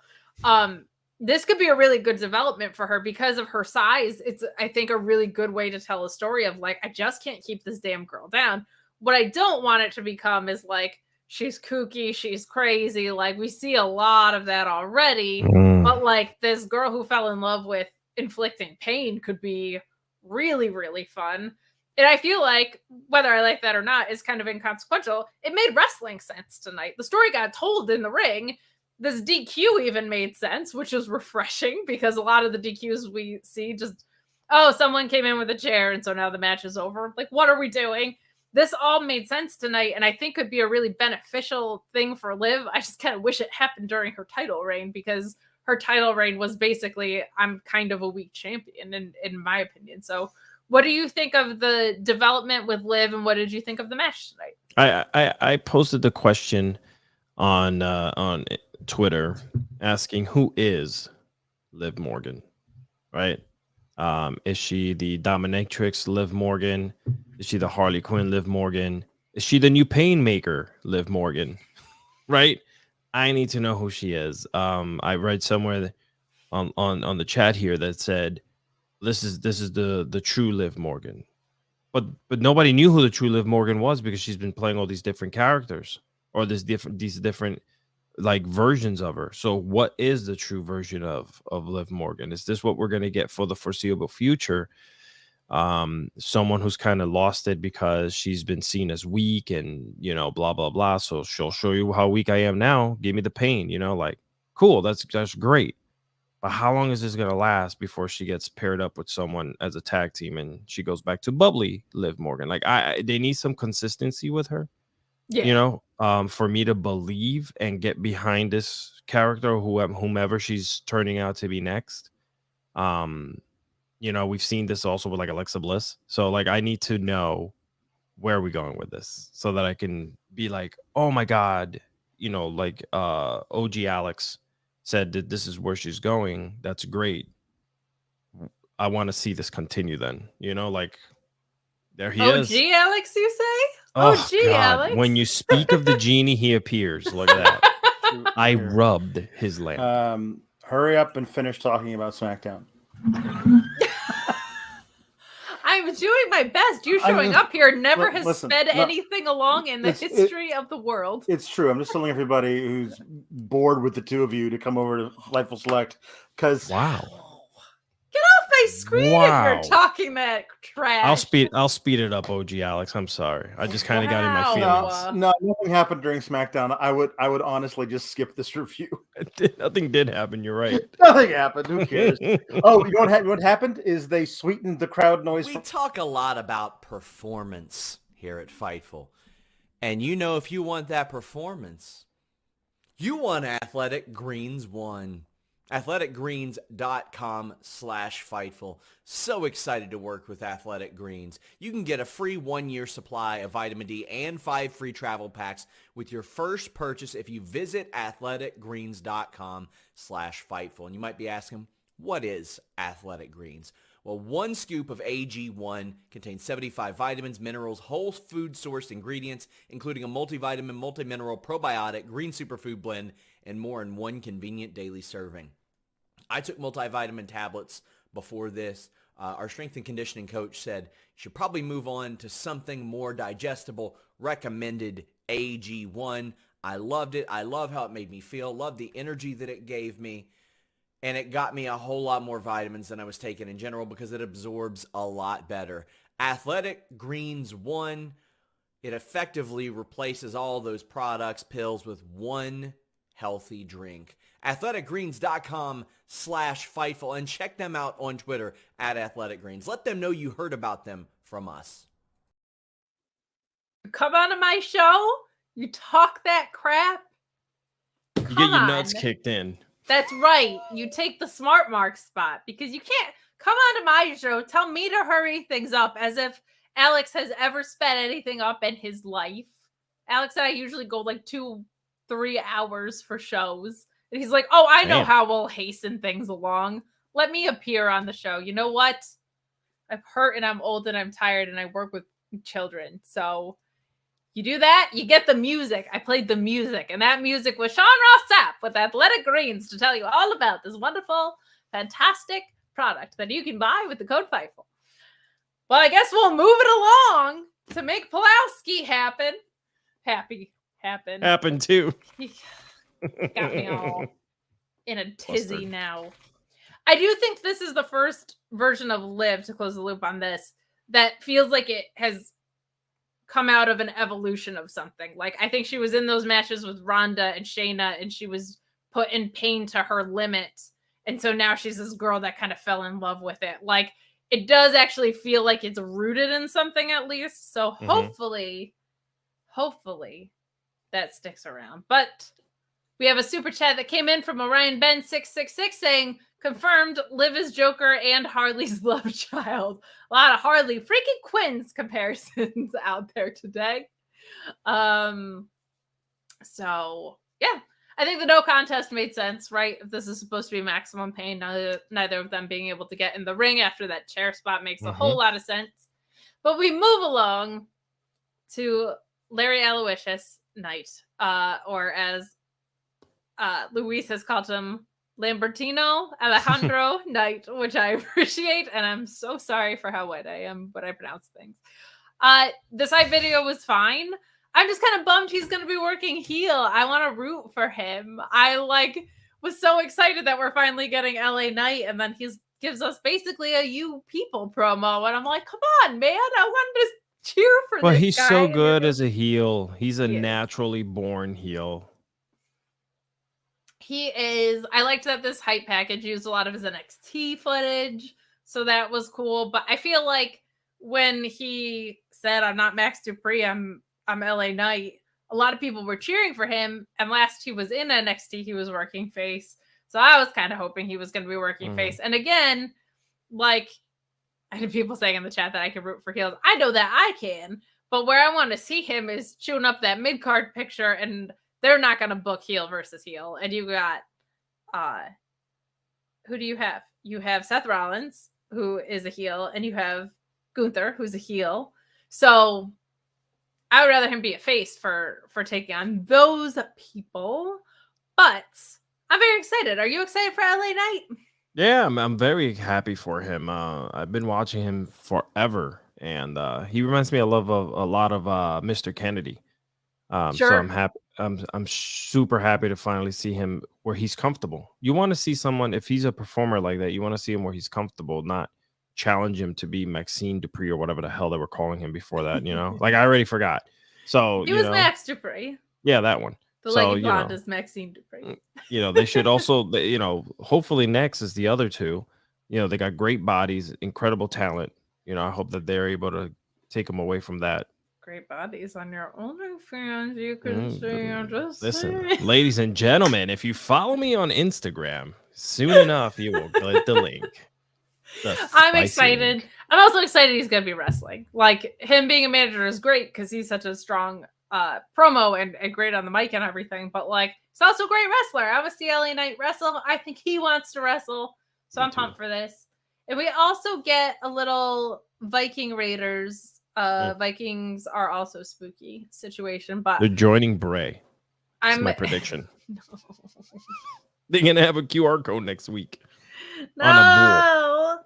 This could be a really good development for her because of her size. It's, I think, a really good way to tell a story of like, I just can't keep this damn girl down. What I don't want it to become is like, she's kooky, she's crazy. Like, we see a lot of that already. But like, this girl who fell in love with inflicting pain could be really, really fun. And I feel like, whether I like that or not is kind of inconsequential. It made wrestling sense tonight. The story got told in the ring. This DQ even made sense, which is refreshing, because a lot of the DQs we see just, oh, someone came in with a chair and so now the match is over. Like, what are we doing? This all made sense tonight, and I think could be a really beneficial thing for Liv. I just kind of wish it happened during her title reign, because her title reign was basically, I'm kind of a weak champion, in my opinion. So what do you think of the development with Liv, and what did you think of the match tonight? I posted the question on Twitter asking who is Liv Morgan, right? Is she the dominatrix Liv Morgan? Is she the Harley Quinn Liv Morgan? Is she the new pain maker Liv Morgan? Right? I need to know who she is. I read somewhere on the chat here that said this is the true Liv Morgan. But nobody knew who the true Liv Morgan was because she's been playing all these different characters or these different like versions of her. So what is the true version of Liv Morgan? Is this what we're going to get for the foreseeable future? Someone who's kind of lost it because she's been seen as weak and, you know, blah, blah, blah. So she'll show you how weak I am now. Give me the pain, you know, like, cool. That's great. But how long is this going to last before she gets paired up with someone as a tag team and she goes back to bubbly Liv Morgan? Like they need some consistency with her, you know, for me to believe and get behind this character, whomever she's turning out to be next. You know, we've seen this also with like Alexa Bliss. So like, I need to know where are we going with this so that I can be like, oh my God, you know, like OG Alex said that this is where she's going. That's great. I want to see this continue then, you know, like there he is. OG Alex, you say? Oh, OG God. Alex. When you speak of the genie, he appears. Look at that. I rubbed his lamp. Hurry up and finish talking about SmackDown. I'm doing my best. You showing up here never has sped no, anything along in the history of the world. It's true. I'm just telling everybody who's bored with the two of you to come over to Fightful Select because wow. Get off my screen if you're talking that trash. I'll speed it up, OG Alex. I'm sorry. I just kind of got in my feelings. No, nothing happened during SmackDown. I would honestly just skip this review. Nothing did happen. You're right. Nothing happened. Who cares? Oh, you know what happened is they sweetened the crowd noise. We talk a lot about performance here at Fightful. And you know, if you want that performance, you want Athletic Greens 1. athleticgreens.com/Fightful. So excited to work with Athletic Greens. You can get a free 1-year supply of vitamin D and 5 free travel packs with your first purchase if you visit athleticgreens.com/Fightful. And you might be asking, what is Athletic Greens? Well, 1 scoop of AG1 contains 75 vitamins, minerals, whole food sourced ingredients, including a multivitamin, multi-mineral, probiotic, green superfood blend, and more in 1 convenient daily serving. I took multivitamin tablets before this. Our strength and conditioning coach said you should probably move on to something more digestible, recommended AG1. I loved it. I love how it made me feel. Love the energy that it gave me. And it got me a whole lot more vitamins than I was taking in general because it absorbs a lot better. Athletic Greens 1, it effectively replaces all those products, pills, with 1 healthy drink. athleticgreens.com/Fightful and check them out on Twitter @athleticgreens. Let them know you heard about them from us. Come on to my show. You talk that crap. You get your nuts kicked in. That's right. You take the smart mark spot because you can't come on to my show, tell me to hurry things up as if Alex has ever sped anything up in his life. Alex and I usually go like 2-3 hours for shows. And he's like, oh, I know how we'll hasten things along. Let me appear on the show. You know what? I'm hurt and I'm old and I'm tired and I work with children. So you do that, you get the music. I played the music, and that music was Sean Ross Sapp with Athletic Greens to tell you all about this wonderful, fantastic product that you can buy with the code FIGHTFUL. Well, I guess we'll move it along to make Pulowski happen. Happen too. Got me all in a tizzy now. I do think this is the first version of Liv, to close the loop on this, that feels like it has come out of an evolution of something. Like, I think she was in those matches with Ronda and Shayna, and she was put in pain to her limit. And so now she's this girl that kind of fell in love with it. Like, it does actually feel like it's rooted in something at least. So hopefully that sticks around. But we have a super chat that came in from Orion Ben 666 saying, confirmed Liv is Joker and Harley's love child. A lot of Harley freaking Quinn's comparisons out there today. So yeah, I think the no contest made sense, right? If this is supposed to be maximum pain, neither of them being able to get in the ring after that chair spot makes a whole lot of sense. But we move along to Larry Aloysius Knight, or as Luis has called him, Lambertino Alejandro Knight, which I appreciate, and I'm so sorry for how wet I am, but I pronounce things. This hype video was fine. I'm just kind of bummed he's going to be working heel. I want to root for him. I was so excited that we're finally getting LA Knight, and then he gives us basically a "You People" promo, and I'm like, come on, man! I wanted to cheer for But this he's guy. so good as a heel. He's a naturally born heel. He is. I liked that this hype package used a lot of his NXT footage, so that was cool. But I feel like when he said, "I'm not Max Dupree, I'm LA Knight," a lot of people were cheering for him. And last he was in NXT, he was working face. So I was kind of hoping he was going to be working face. And again, I had people saying in the chat that I could root for heels. I know that I can, but where I want to see him is chewing up that mid card picture, and they're not going to book heel versus heel. And you got, who do you have? You have Seth Rollins, who is a heel, and you have Gunther, who's a heel. So I would rather him be a face for taking on those people. But I'm very excited. Are you excited for LA Knight? Yeah, I'm very happy for him. I've been watching him forever, and he reminds me a lot of Mr. Kennedy. So I'm happy. I'm super happy to finally see him where he's comfortable. You want to see someone, if he's a performer like that, you want to see him where he's comfortable, not challenge him to be Maxine Dupree or whatever the hell they were calling him before that. I already forgot. So he was Max Dupree. Yeah, that one. The leggy blonde is Maxine Dupree. They should also, hopefully next is the other two. They got great bodies, incredible talent. I hope that they're able to take them away from that. Great bodies on your OnlyFans, you can see. Listen, ladies and gentlemen, if you follow me on Instagram, soon enough you will get the link. I'm excited. Link. I'm also excited he's gonna be wrestling. Him being a manager is great because he's such a strong promo and great on the mic and everything. But he's also a great wrestler. I want to see LA Knight wrestle. I think he wants to wrestle, so I'm pumped for this. And we also get a little Viking Raiders. Vikings are also spooky situation, but they're joining Bray. That's my prediction. No. They're gonna have a QR code next week. No,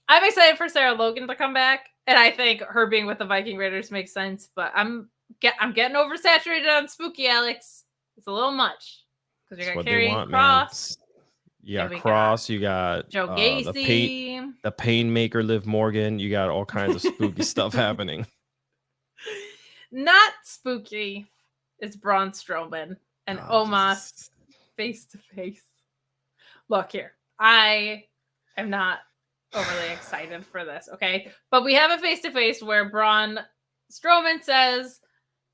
I'm excited for Sarah Logan to come back, and I think her being with the Viking Raiders makes sense. But I'm getting oversaturated on spooky, Alex. It's a little much because you got Karrion Kross. You got Cross, you got Joe Gacy, the Painmaker, Liv Morgan. You got all kinds of spooky stuff happening. Not spooky. It's Braun Strowman and Omos face to face. Look here, I am not overly excited for this, okay? But we have a face to face where Braun Strowman says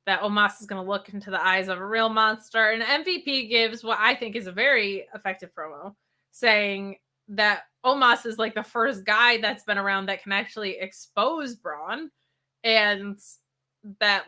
that Omos is going to look into the eyes of a real monster. And MVP gives what I think is a very effective promo, saying that Omos is the first guy that's been around that can actually expose Braun. And that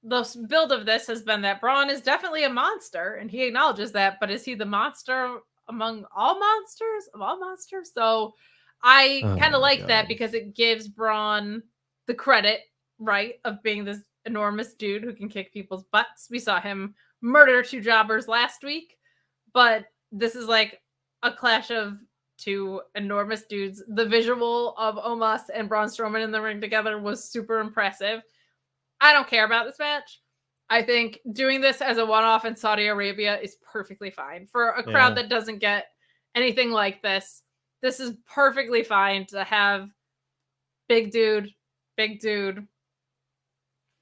the build of this has been that Braun is definitely a monster. And he acknowledges that, but is he the monster among all monsters? Of all monsters? So I kind of like that because it gives Braun the credit, right, of being this enormous dude who can kick people's butts. We saw him murder 2 jobbers last week, but this is a clash of 2 enormous dudes. The visual of Omos and Braun Strowman in the ring together was super impressive. I don't care about this match. I think doing this as a one-off in Saudi Arabia is perfectly fine. For a crowd that doesn't get anything like this, this is perfectly fine to have big dude.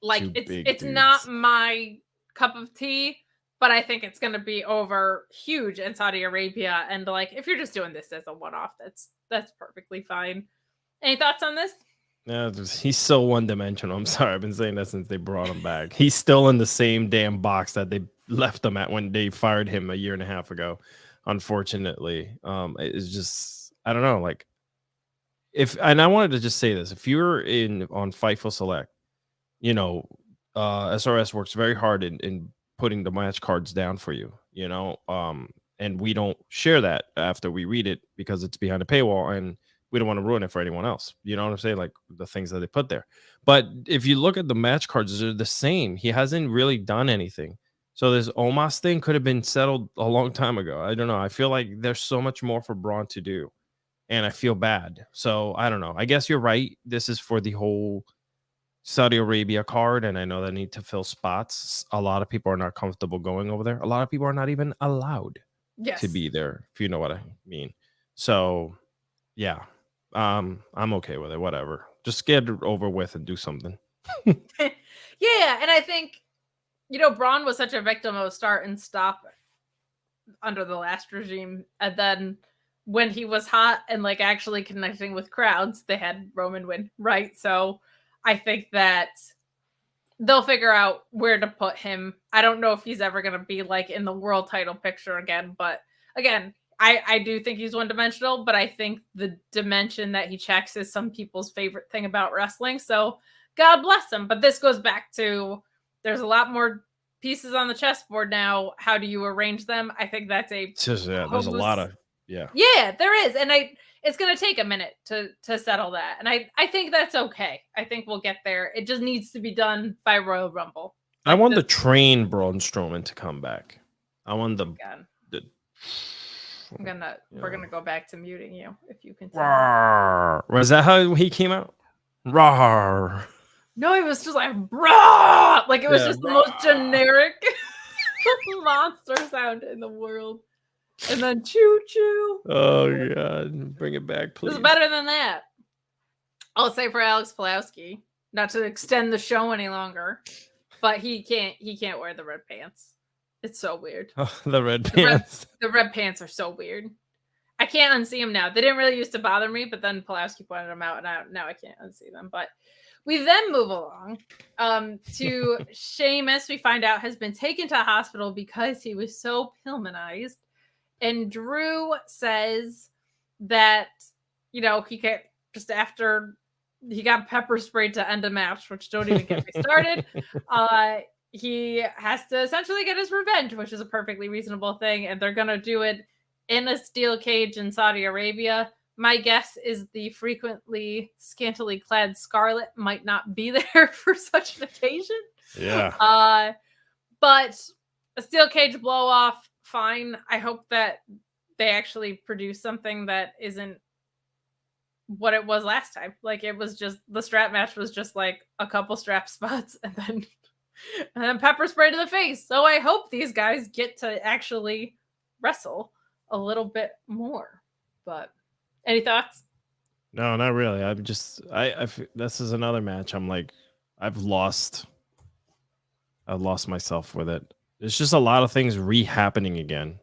It's not my cup of tea, but I think it's going to be over huge in Saudi Arabia. And if you're just doing this as a one-off, that's perfectly fine. Any thoughts on this? Yeah, he's so one-dimensional. I'm sorry, I've been saying that since they brought him back. He's still in the same damn box that they left him at when they fired him a year and a half ago. Unfortunately, it's just, I don't know. And I wanted to just say this: if you're on Fightful Select, SRS works very hard in putting the match cards down for you, you know, and we don't share that after we read it because it's behind a paywall and we don't want to ruin it for anyone else. You know what I'm saying? Like the things that they put there. But if you look at the match cards, they're the same. He hasn't really done anything. So this Omos thing could have been settled a long time ago. I don't know. I feel like there's so much more for Braun to do. And I feel bad. So I don't know. I guess you're right. This is for the whole Saudi Arabia card, and I know they need to fill spots. A lot of people are not comfortable going over there. A lot of people are not even allowed to be there, if you know what I mean. So yeah, I'm okay with it. Whatever. Just get it over with and do something. Yeah, and I think, you know, Braun was such a victim of start and stop under the last regime, and then when he was hot and like actually connecting with crowds, they had Roman win, right? So I think that they'll figure out where to put him. I don't know if he's ever going to be like in the world title picture again, but again, I do think he's one-dimensional, but I think the dimension that he checks is some people's favorite thing about wrestling. So God bless him. But this goes back to, there's a lot more pieces on the chessboard now. How do you arrange them? I think that's there's a lot of, yeah, there is. And it's going to take a minute to settle that. And I think that's okay. I think we'll get there. It just needs to be done by Royal Rumble. I want the train Braun Strowman to come back. I want the we're gonna go back to muting you if you continue. Rawr. Was that how he came out? Rawr. No, it was just like brah! Like it was just the most generic monster sound in the world. And then choo choo. Oh god, bring it back, please. It's better than that. I'll say for Alex Pulaski, not to extend the show any longer, but he can't wear the red pants. It's so weird. Oh, the red pants. The red pants are so weird. I can't unsee them now. They didn't really used to bother me, but then Pulaski pointed them out, and now I can't unsee them. But we then move along to Sheamus. We find out has been taken to a hospital because he was so Pillmanized. And Drew says that, you know, he got just after he got pepper sprayed to end a match, which don't even get me started. He has to essentially get his revenge, which is a perfectly reasonable thing. And they're going to do it in a steel cage in Saudi Arabia. My guess is the frequently scantily clad Scarlet might not be there for such an occasion. Yeah. But a steel cage blow off, fine. I hope that they actually produce something that isn't what it was last time. Like it was just, the strap match was just like a couple strap spots and then pepper spray to the face. So I hope these guys get to actually wrestle a little bit more. But any thoughts? No, not really. I'm just, this is another match. I'm like, I've lost myself with it. There's just a lot of things re-happening again.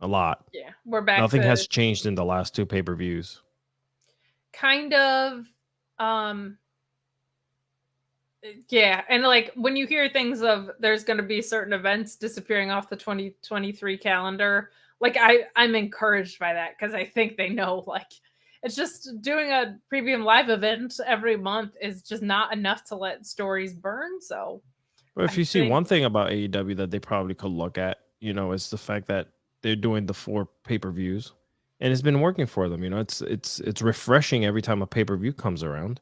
A lot. Yeah, we're back. Nothing has changed in the last two pay-per-views. Kind of. Yeah, and like when you hear things of there's going to be certain events disappearing off the 2023 calendar, like I'm encouraged by that because I think they know like it's just doing a premium live event every month is just not enough to let stories burn. So, but if you see one thing about AEW that they probably could look at, you know, is the fact that they're doing the 4 pay-per-views, and it's been working for them. You know, it's refreshing every time a pay-per-view comes around.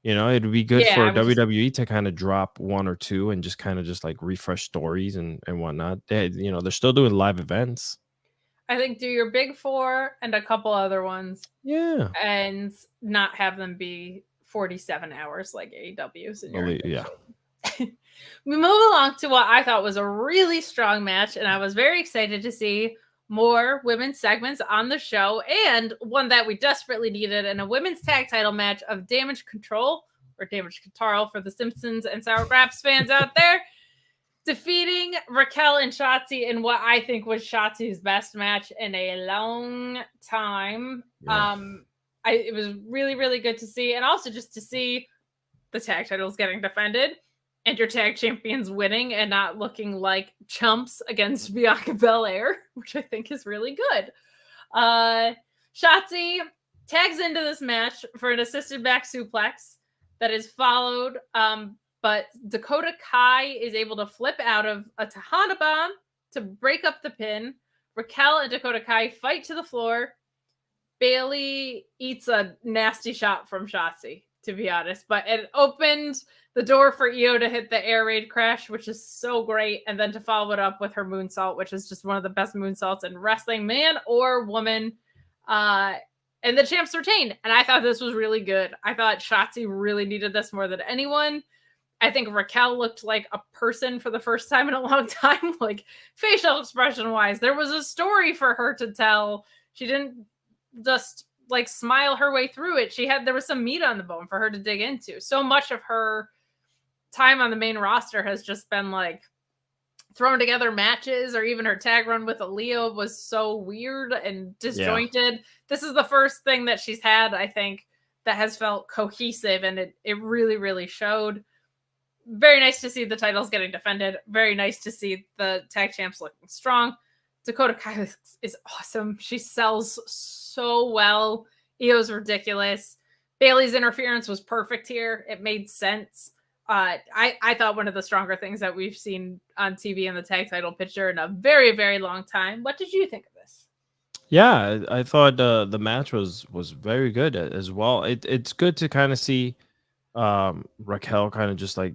You know, it'd be good for WWE to kind of drop 1 or 2 and just kind of just like refresh stories and whatnot. They're still doing live events. I think do your big 4 and a couple other ones. Yeah. And not have them be 47 hours like AEW's. Yeah. We move along to what I thought was a really strong match, and I was very excited to see more women's segments on the show, and one that we desperately needed in a women's tag title match of Damage Control, or Damage Control for the Simpsons and Sour Graps fans out there, defeating Raquel and Shotzi in what I think was Shotzi's best match in a long time. Yeah. It was really, really good to see, and also just to see the tag titles getting defended and your tag champions winning and not looking like chumps against Bianca Belair, which I think is really good. Shotzi tags into this match for an assisted back suplex that is followed but Dakota Kai is able to flip out of a Tejana bomb to break up the pin. Raquel and Dakota Kai fight to the floor. Bayley eats a nasty shot from Shotzi, to be honest, but it opened the door for Io to hit the air raid crash, which is so great, and then to follow it up with her moonsault, which is just one of the best moonsaults in wrestling, man or woman. And the champs retained, and I thought this was really good. I thought Shotzi really needed this more than anyone. I think Raquel looked like a person for the first time in a long time, like facial expression wise. There was a story for her to tell. She didn't just like smile her way through it. There was some meat on the bone for her to dig into. So much of her time on the main roster has just been like throwing together matches, or even her tag run with Aaliyah was so weird and disjointed. Yeah. This is the first thing that she's had, I think, that has felt cohesive, and it really, really showed. Very nice to see the titles getting defended. Very nice to see the tag champs looking strong. Dakota Kai is awesome. She sells so well. Io's ridiculous. Bayley's interference was perfect here. It made sense. I thought one of the stronger things that we've seen on TV in the tag title picture in a very, very long time. What did you think of this? Yeah, I thought the match was very good as well. It's good to kind of see Raquel kind of just like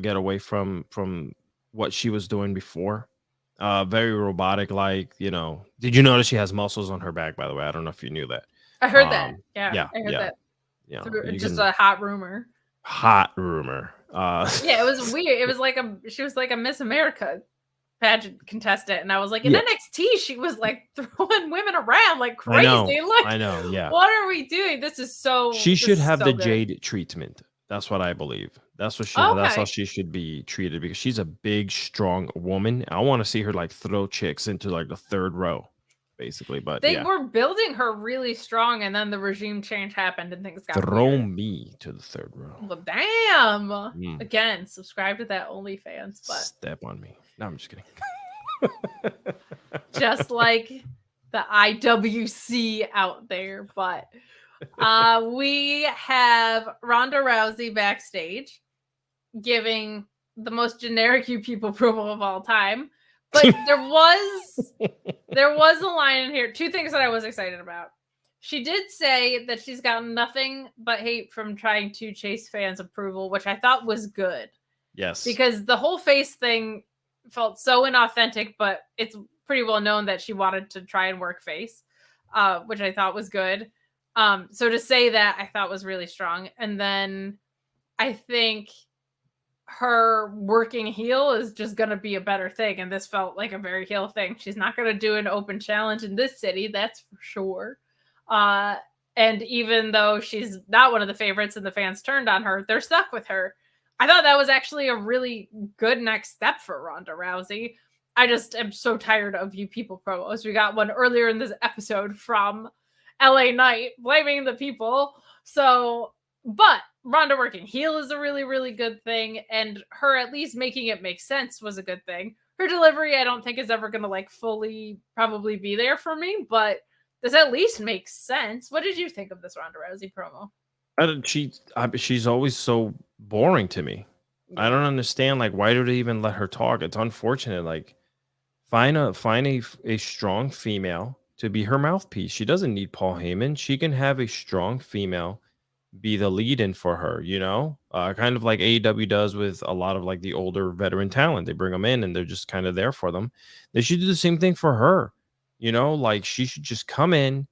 get away from what she was doing before. Very robotic, like, you know. Did you notice she has muscles on her back, by the way? I don't know if you knew that. I heard that. Yeah, I heard that. Yeah, just a hot rumor. Hot rumor. Yeah, it was weird. It was like she was like a Miss America pageant contestant, and I was like, in NXT, she was like throwing women around like crazy. I know. Yeah. What are we doing? This is so. She should have the Jade treatment. That's what I believe. That's what that's how she should be treated, because she's a big, strong woman. I want to see her like throw chicks into like the third row, basically. But they were building her really strong, and then the regime change happened, and things got throw weird. Me to the third row. Well, damn. Again, subscribe to that OnlyFans, but step on me. No, I'm just kidding. Just like the IWC out there, but we have Ronda Rousey backstage giving the most generic "you people" promo of all time, but there was a line in here. Two things that I was excited about. She did say that she's gotten nothing but hate from trying to chase fans' approval, which I thought was good. Yes, because the whole face thing felt so inauthentic, but it's pretty well known that she wanted to try and work face, which I thought was good. So to say that, I thought was really strong. And then I think her working heel is just going to be a better thing. And this felt like a very heel thing. She's not going to do an open challenge in this city. That's for sure. And even though she's not one of the favorites and the fans turned on her, they're stuck with her. I thought that was actually a really good next step for Ronda Rousey. I just am so tired of "you people" promos. We got one earlier in this episode from LA Knight blaming the people. So, but Ronda working heel is a really, really good thing. And her at least making it make sense was a good thing. Her delivery, I don't think is ever going to like fully probably be there for me, but this at least makes sense. What did you think of this Ronda Rousey promo? She's always so boring to me. I don't understand. Like, why do they even let her talk? It's unfortunate. Like, find a strong female to be her mouthpiece. She doesn't need Paul Heyman. She can have a strong female be the lead-in for her, you know? Kind of like AEW does with a lot of like the older veteran talent. They bring them in and they're just kind of there for them. They should do the same thing for her. You know, like she should just come in,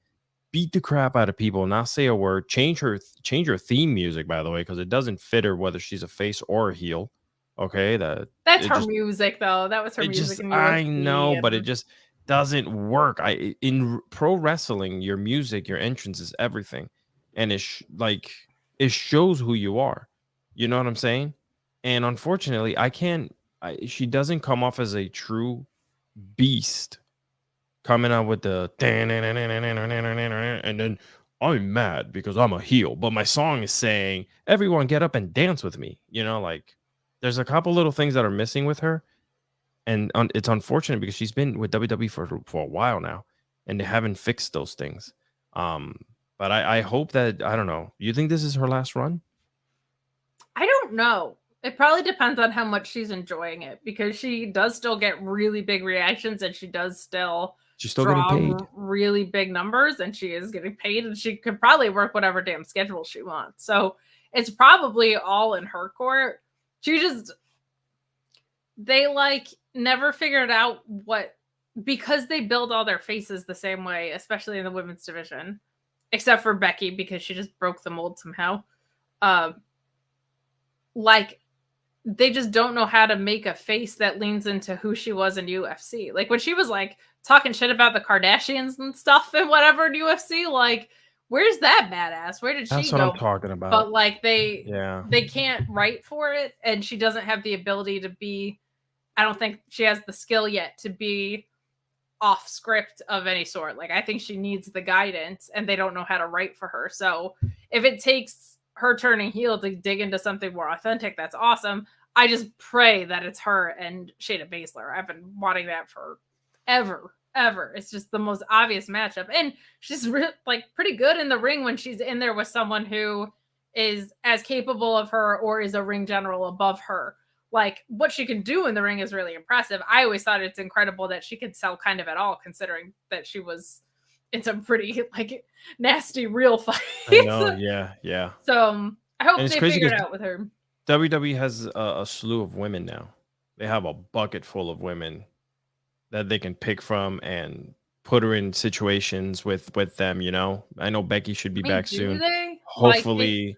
beat the crap out of people, not say a word, change her theme music, by the way, because it doesn't fit her whether she's a face or a heel. Okay, that's her music though. That was her music. I know, but it just doesn't work. In pro wrestling, your music, your entrance is everything, and it shows who you are. You know what I'm saying? And unfortunately, she doesn't come off as a true beast, coming out with the and then I'm mad because I'm a heel, but my song is saying everyone get up and dance with me. You know, like there's a couple little things that are missing with her. And it's unfortunate because she's been with WWE for a while now, and they haven't fixed those things. But I hope that, I don't know. You think this is her last run? I don't know. It probably depends on how much she's enjoying it, because she does still get really big reactions and she does still She's still getting paid. really big numbers, and she is getting paid, and she could probably work whatever damn schedule she wants. So it's probably all in her court. They like never figured out because they build all their faces the same way, especially in the women's division, except for Becky, because she just broke the mold somehow. Like, they just don't know how to make a face that leans into who she was in UFC. Like, when she was like talking shit about the Kardashians and stuff and whatever in UFC, like, where's that badass? Where did she go? That's what I'm talking about. But like, they can't write for it, and she doesn't have the ability to be. I don't think she has the skill yet to be off script of any sort. Like, I think she needs the guidance, and they don't know how to write for her. So if it takes her turning heel to dig into something more authentic, that's awesome. I just pray that it's her and Shayna Baszler. I've been wanting that for ever. It's just the most obvious matchup, and she's like pretty good in the ring when she's in there with someone who is as capable of her or is a ring general above her. Like, what she can do in the ring is really impressive. I always thought it's incredible that she could sell kind of at all, considering that she was in some pretty like nasty real fights. I know, yeah. So I hope they figure it out with her. WWE has a slew of women now. They have a bucket full of women that they can pick from and put her in situations with them. You know, I know Becky should be back soon. Hopefully.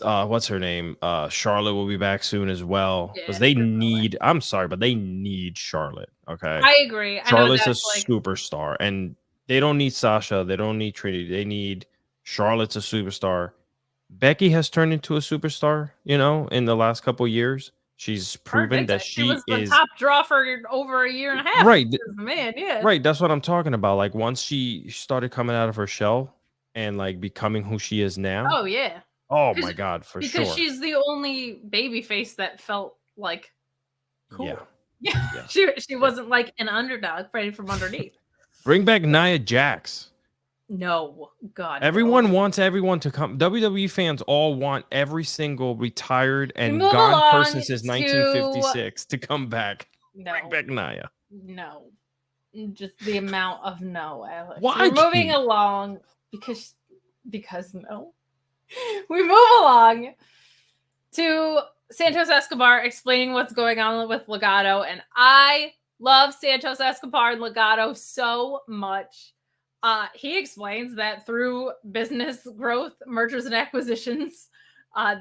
What's her name? Charlotte will be back soon as well, because they need. I'm sorry, but they need Charlotte. Okay, I agree. Charlotte's a superstar, and they don't need Sasha. They don't need Trinity. They need Charlotte's a superstar. Becky has turned into a superstar. You know, in the last couple of years, she's proven that she was the top draw for over a year and a half. Right, man. Yeah, right. That's what I'm talking about. Like, once she started coming out of her shell and like becoming who she is now. Oh yeah. Oh my God, for sure. Because she's the only baby face that felt like cool. Yeah. She wasn't like an underdog fighting from underneath. Bring back Nia Jax. No, God. Everyone wants everyone to come. WWE fans all want every single retired and gone person since 1956 to come back. No. Bring back Nia. No. Just the amount of no, Alex. Why? We're moving along because no. We move along to Santos Escobar explaining what's going on with Legado, and I love Santos Escobar and Legado so much. He explains that through business growth, mergers and acquisitions,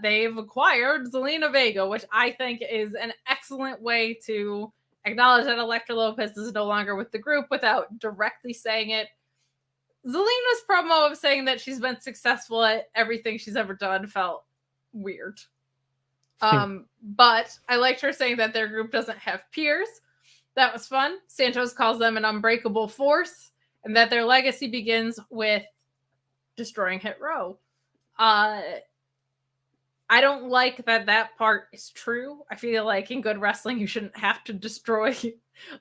they've acquired Zelina Vega, which I think is an excellent way to acknowledge that Elektra Lopez is no longer with the group without directly saying it. Zelina's promo of saying that she's been successful at everything she's ever done felt weird. But I liked her saying that their group doesn't have peers. That was fun. Santos calls them an unbreakable force, and that their legacy begins with destroying Hit Row. I don't like that part is true. I feel like in good wrestling, you shouldn't have to destroy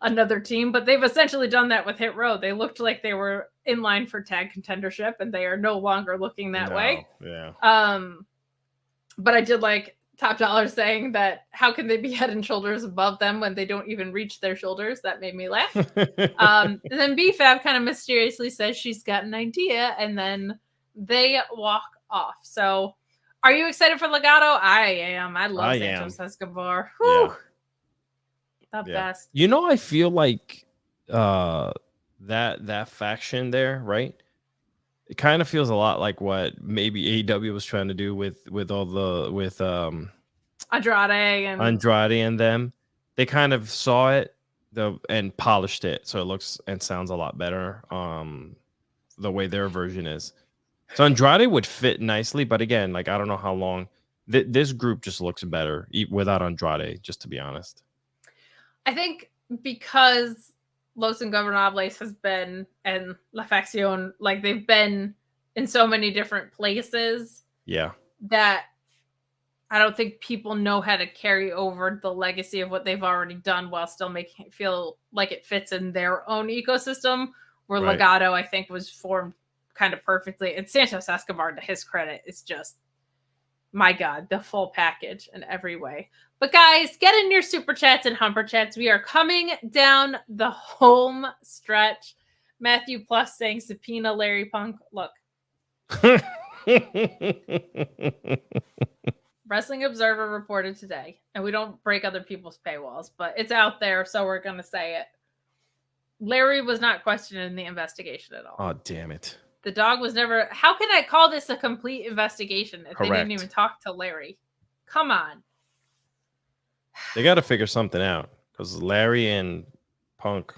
another team, but they've essentially done that with Hit Row. They looked like they were in line for tag contendership, and they are no longer looking that way. Yeah. But I did like Top Dollar saying that how can they be head and shoulders above them when they don't even reach their shoulders? That made me laugh. And then BFAB kind of mysteriously says she's got an idea, and then they walk off. So are you excited for Legado? I am. I love Santos Escobar. Whew. The best. You know, I feel like that faction there, right? It kind of feels a lot like what maybe AEW was trying to do with Andrade and them. They kind of saw it and polished it, so it looks and sounds a lot better. The way their version is. So Andrade would fit nicely, but again, like I don't know how long this group just looks better without Andrade. Just to be honest, I think because Los Ingobernables has been and La Facción, like they've been in so many different places. Yeah, that I don't think people know how to carry over the legacy of what they've already done while still making it feel like it fits in their own ecosystem. Where Legado, I think, was formed kind of perfectly. And Santos Escobar, to his credit, is just my God, the full package in every way. But guys, get in your super chats and humper chats. We are coming down the home stretch. Matthew Plus saying subpoena Larry Punk. Look, Wrestling Observer reported today, and we don't break other people's paywalls, but it's out there, so we're going to say it. Larry was not questioned in the investigation at all. Oh, damn it. The dog was never... How can I call this a complete investigation if they didn't even talk to Larry? Come on. They got to figure something out, because Larry and Punk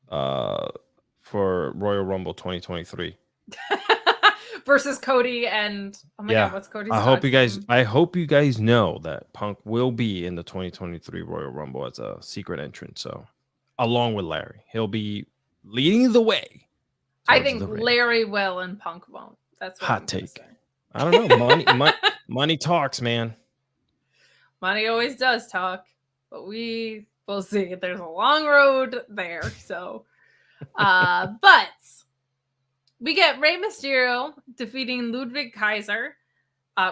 for Royal Rumble 2023. Versus Cody and... Oh my God, what's Cody's I hope you guys know that Punk will be in the 2023 Royal Rumble as a secret entrant. So, along with Larry, he'll be leading the way. I think Larry will and Punk won't. That's what hot I'm take. Say. I don't know. Money talks, man. Money always does talk, but we will see. There's a long road there. So, but we get Rey Mysterio defeating Ludwig Kaiser.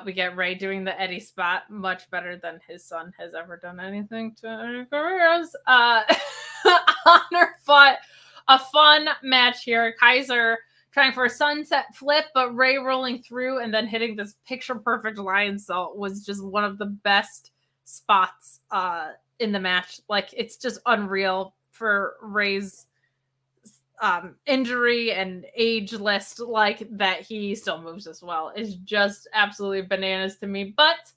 We get Rey doing the Eddie spot much better than his son has ever done anything to Eddie Guerrero's. Honor fought a fun match here. Kaiser trying for a sunset flip, but Rey rolling through and then hitting this picture-perfect lion salt was just one of the best spots in the match. Like, it's just unreal for Rey's injury and age list, like that he still moves as well is just absolutely bananas to me. But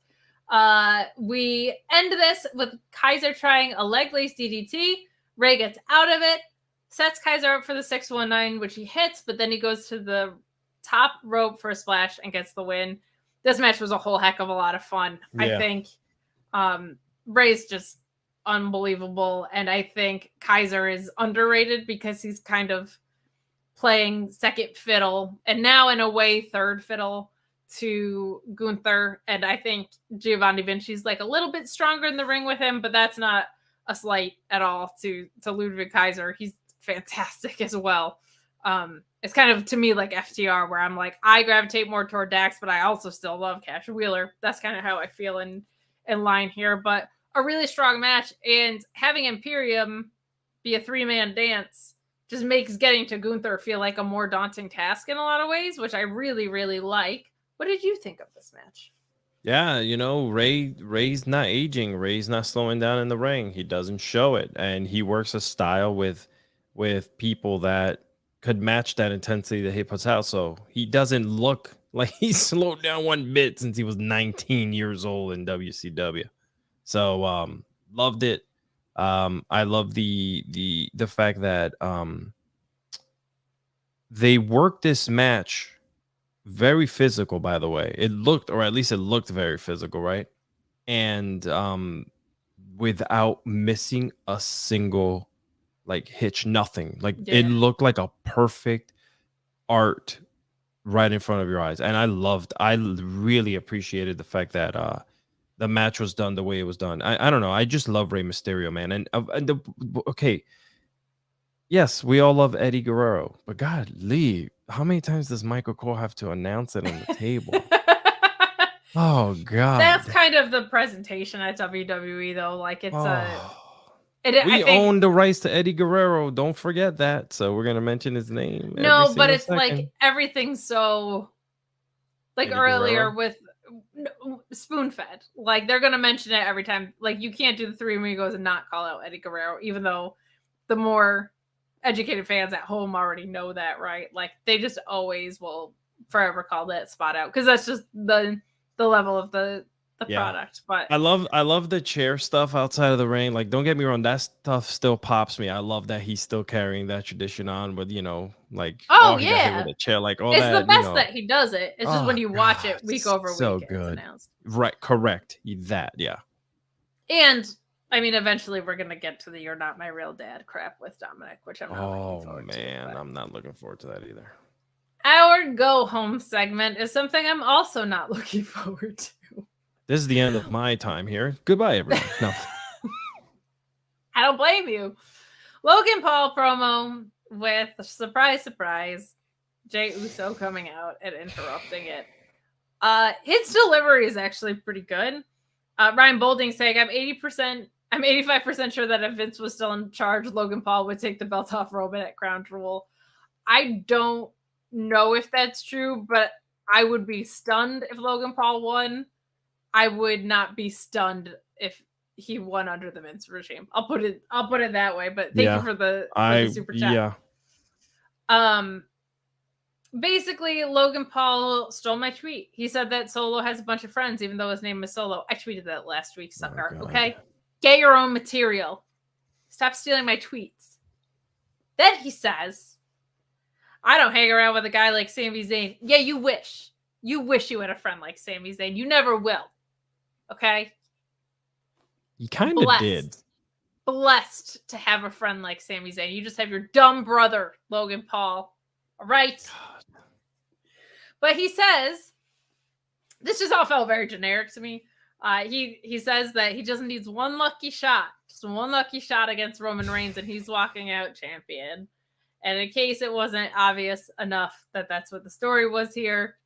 we end this with Kaiser trying a leg lace DDT. Rey gets out of it, sets Kaiser up for the 619, which he hits, but then he goes to the top rope for a splash and gets the win. This match was a whole heck of a lot of fun. I think Rey's just unbelievable, and I think Kaiser is underrated because he's kind of playing second fiddle and now in a way third fiddle to Gunther, and I think Giovanni Vinci's like a little bit stronger in the ring with him, but that's not a slight at all to Ludwig Kaiser. He's fantastic as well. It's kind of to me like FTR, where I'm like, I gravitate more toward Dax, but I also still love Cash Wheeler. That's kind of how I feel in line here, but a really strong match, and having Imperium be a 3-man dance just makes getting to Gunther feel like a more daunting task in a lot of ways, which I really, really like. What did you think of this match? Yeah, you know, Rey's not aging. Rey's not slowing down in the ring. He doesn't show it, and he works a style with people that could match that intensity that he puts out. So he doesn't look like he's slowed down one bit since he was 19 years old in WCW. So loved it. I love the fact that they worked this match very physical, by the way. It looked very physical, right? And without missing a single like hitch, nothing. Like it looked like a perfect art right in front of your eyes. And I really appreciated the fact that the match was done the way it was done. I don't know. I just love Rey Mysterio, man. Okay. Yes, we all love Eddie Guerrero, but God, Lee, how many times does Michael Cole have to announce it on the table? Oh God. That's kind of the presentation at WWE, though. Like it's we own the rights to Eddie Guerrero. Don't forget that. So we're gonna mention his name. No, but it's like everything's so like Eddie earlier Guerrero? With spoon-fed. Like they're gonna mention it every time. Like you can't do the Three Amigos and not call out Eddie Guerrero, even though the more educated fans at home already know that, right? Like they just always will forever call that spot out because that's just the level of the product. But I love the chair stuff outside of the ring. Like don't get me wrong, that stuff still pops me. I love that he's still carrying that tradition on with, you know, like he got hit with a chair, like all it's that. It's the best that he does it. It's just when you watch it week over week, so it's good. Announced. Right, correct. That, yeah. And I mean, eventually we're gonna get to the "You're Not My Real Dad" crap with Dominic, which I'm not looking forward to. Oh man, I'm not looking forward to that either. Our go home segment is something I'm also not looking forward to. This is the end of my time here. Goodbye, everyone. No, I don't blame you. Logan Paul promo with surprise, Jey Uso coming out and interrupting it. His delivery is actually pretty good. Ryan Bolding saying, I'm 85% sure that if Vince was still in charge, Logan Paul would take the belt off Roman at Crown Jewel. I don't know if that's true, but I would be stunned if Logan Paul won. I would not be stunned if he won under the Vince regime. I'll put it that way. But thank you for the super chat. Yeah. Basically, Logan Paul stole my tweet. He said that Solo has a bunch of friends, even though his name is Solo. I tweeted that last week, sucker. Okay? Get your own material. Stop stealing my tweets. Then he says, I don't hang around with a guy like Sami Zayn. Yeah, you wish. You wish you had a friend like Sami Zayn. You never will. Okay? You kind of did. Blessed to have a friend like Sami Zayn. You just have your dumb brother, Logan Paul. All right? God. But he says, this just all felt very generic to me. He says that he just needs one lucky shot. Just one lucky shot against Roman Reigns, and he's walking out champion. And in case it wasn't obvious enough that that's what the story was here,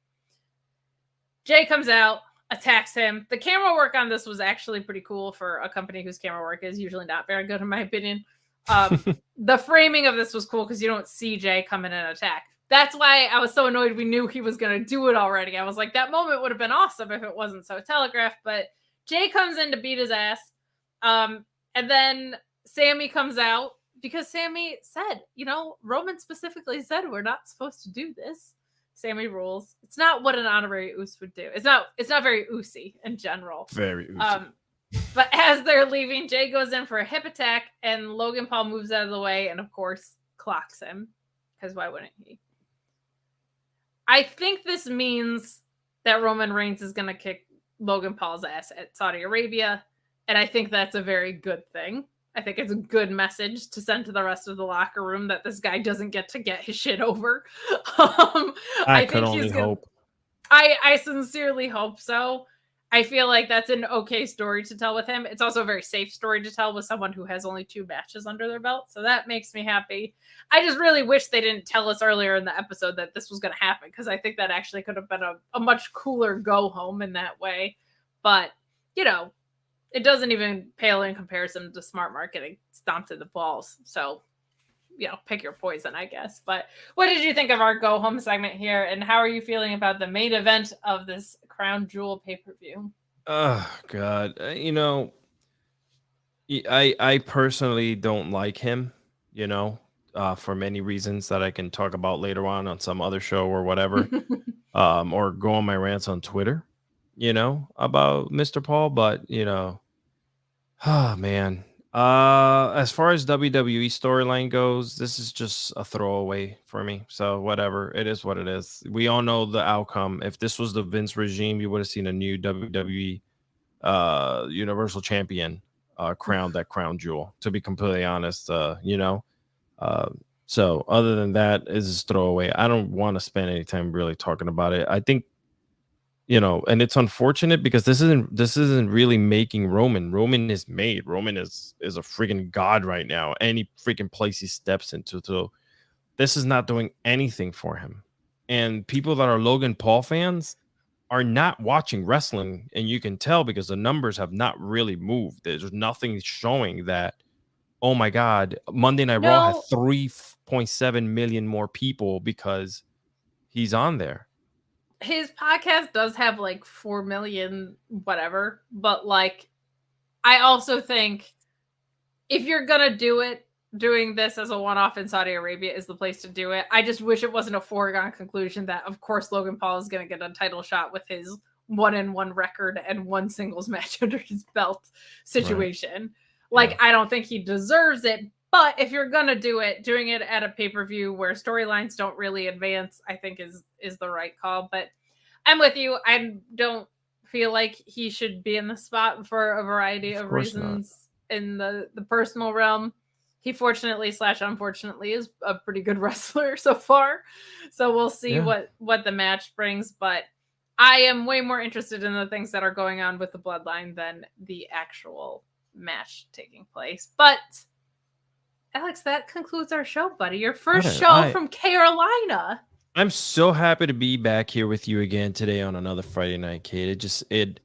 Jay comes out, attacks him. The camera work on this was actually pretty cool for a company whose camera work is usually not very good, in my opinion. The framing of this was cool because you don't see Jay come in and attack. That's why I was so annoyed we knew he was going to do it already. I was like, that moment would have been awesome if it wasn't so telegraphed. But Jay comes in to beat his ass. And then Sammy comes out because Sammy said, Roman specifically said we're not supposed to do this. Sammy rules. It's not what an honorary Uce would do. It's not very Uce in general. Very Uce. But as they're leaving, Jay goes in for a hip attack and Logan Paul moves out of the way and, of course, clocks him. Because why wouldn't he? I think this means that Roman Reigns is going to kick Logan Paul's ass at Saudi Arabia. And I think that's a very good thing. I think it's a good message to send to the rest of the locker room that this guy doesn't get to get his shit over. I could only hope. I sincerely hope so. I feel like that's an okay story to tell with him. It's also a very safe story to tell with someone who has only 2 matches under their belt. So that makes me happy. I just really wish they didn't tell us earlier in the episode that this was going to happen, because I think that actually could have been a much cooler go home in that way. But, it doesn't even pale in comparison to Smart Mark getting stomped in the balls. So, pick your poison, I guess. But what did you think of our go home segment here? And how are you feeling about the main event of this Crown Jewel pay-per-view? Oh, God. I personally don't like him, for many reasons that I can talk about later on some other show or whatever, or go on my rants on Twitter, about Mr. Paul. But, oh, man. As far as WWE storyline goes, this is just a throwaway for me. So whatever, it is what it is. We all know the outcome. If this was the Vince regime, you would have seen a new WWE Universal Champion crowned that crown jewel, to be completely honest. So other than that, it's just throwaway. I don't want to spend any time really talking about it. I think, and it's unfortunate because this isn't really making Roman. Roman is made. Roman is a freaking god right now. Any freaking place he steps into. So this is not doing anything for him. And people that are Logan Paul fans are not watching wrestling, and you can tell because the numbers have not really moved. There's nothing showing that, oh my God, Monday Night Raw had 3.7 million more people because he's on there. His podcast does have 4 million whatever, but I also think if you're gonna do it, doing this as a one-off in Saudi Arabia is the place to do it. I just wish it wasn't a foregone conclusion that of course Logan Paul is gonna get a title shot with his 1-1 record and 1 singles match under his belt situation. Right. I don't think he deserves it. But if you're going to do it, doing it at a pay-per-view where storylines don't really advance, I think is the right call. But I'm with you. I don't feel like he should be in the spot for a variety of reasons in the personal realm. He fortunately / unfortunately is a pretty good wrestler so far. So we'll see what the match brings. But I am way more interested in the things that are going on with the bloodline than the actual match taking place. But Alex, that concludes our show, buddy. Your first show from Carolina. I'm so happy to be back here with you again today on another Friday Night Kate. It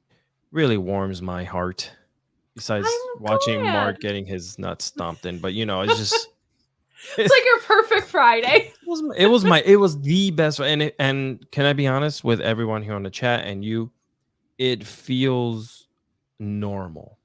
really warms my heart. Besides I'm watching glad. Mark getting his nuts stomped in, but it's just It's like your perfect Friday. it was the best, and can I be honest with everyone here on the chat and you, it feels normal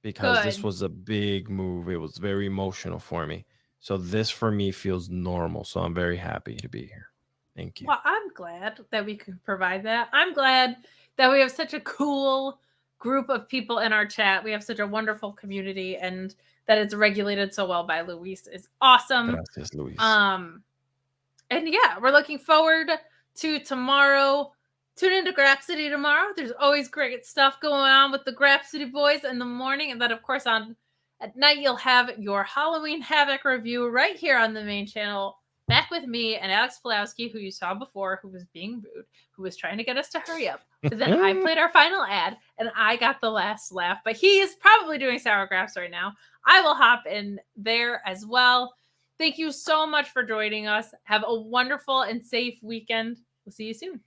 because this Good. was a big move. It was very emotional for me. So this for me feels normal. So I'm very happy to be here. Thank you. Well, I'm glad that we could provide that. I'm glad that we have such a cool group of people in our chat. We have such a wonderful community, and that it's regulated so well by Luis is awesome. Gracias, Luis. And yeah, we're looking forward to tomorrow. Tune into Grapsity tomorrow. There's always great stuff going on with the Grapsity boys in the morning, and then of course at night you'll have your Halloween Havoc review right here on the main channel. Back with me and Alex Pulowski, who you saw before, who was being rude, who was trying to get us to hurry up. But then I played our final ad, and I got the last laugh. But he is probably doing sour graphs right now. I will hop in there as well. Thank you so much for joining us. Have a wonderful and safe weekend. We'll see you soon.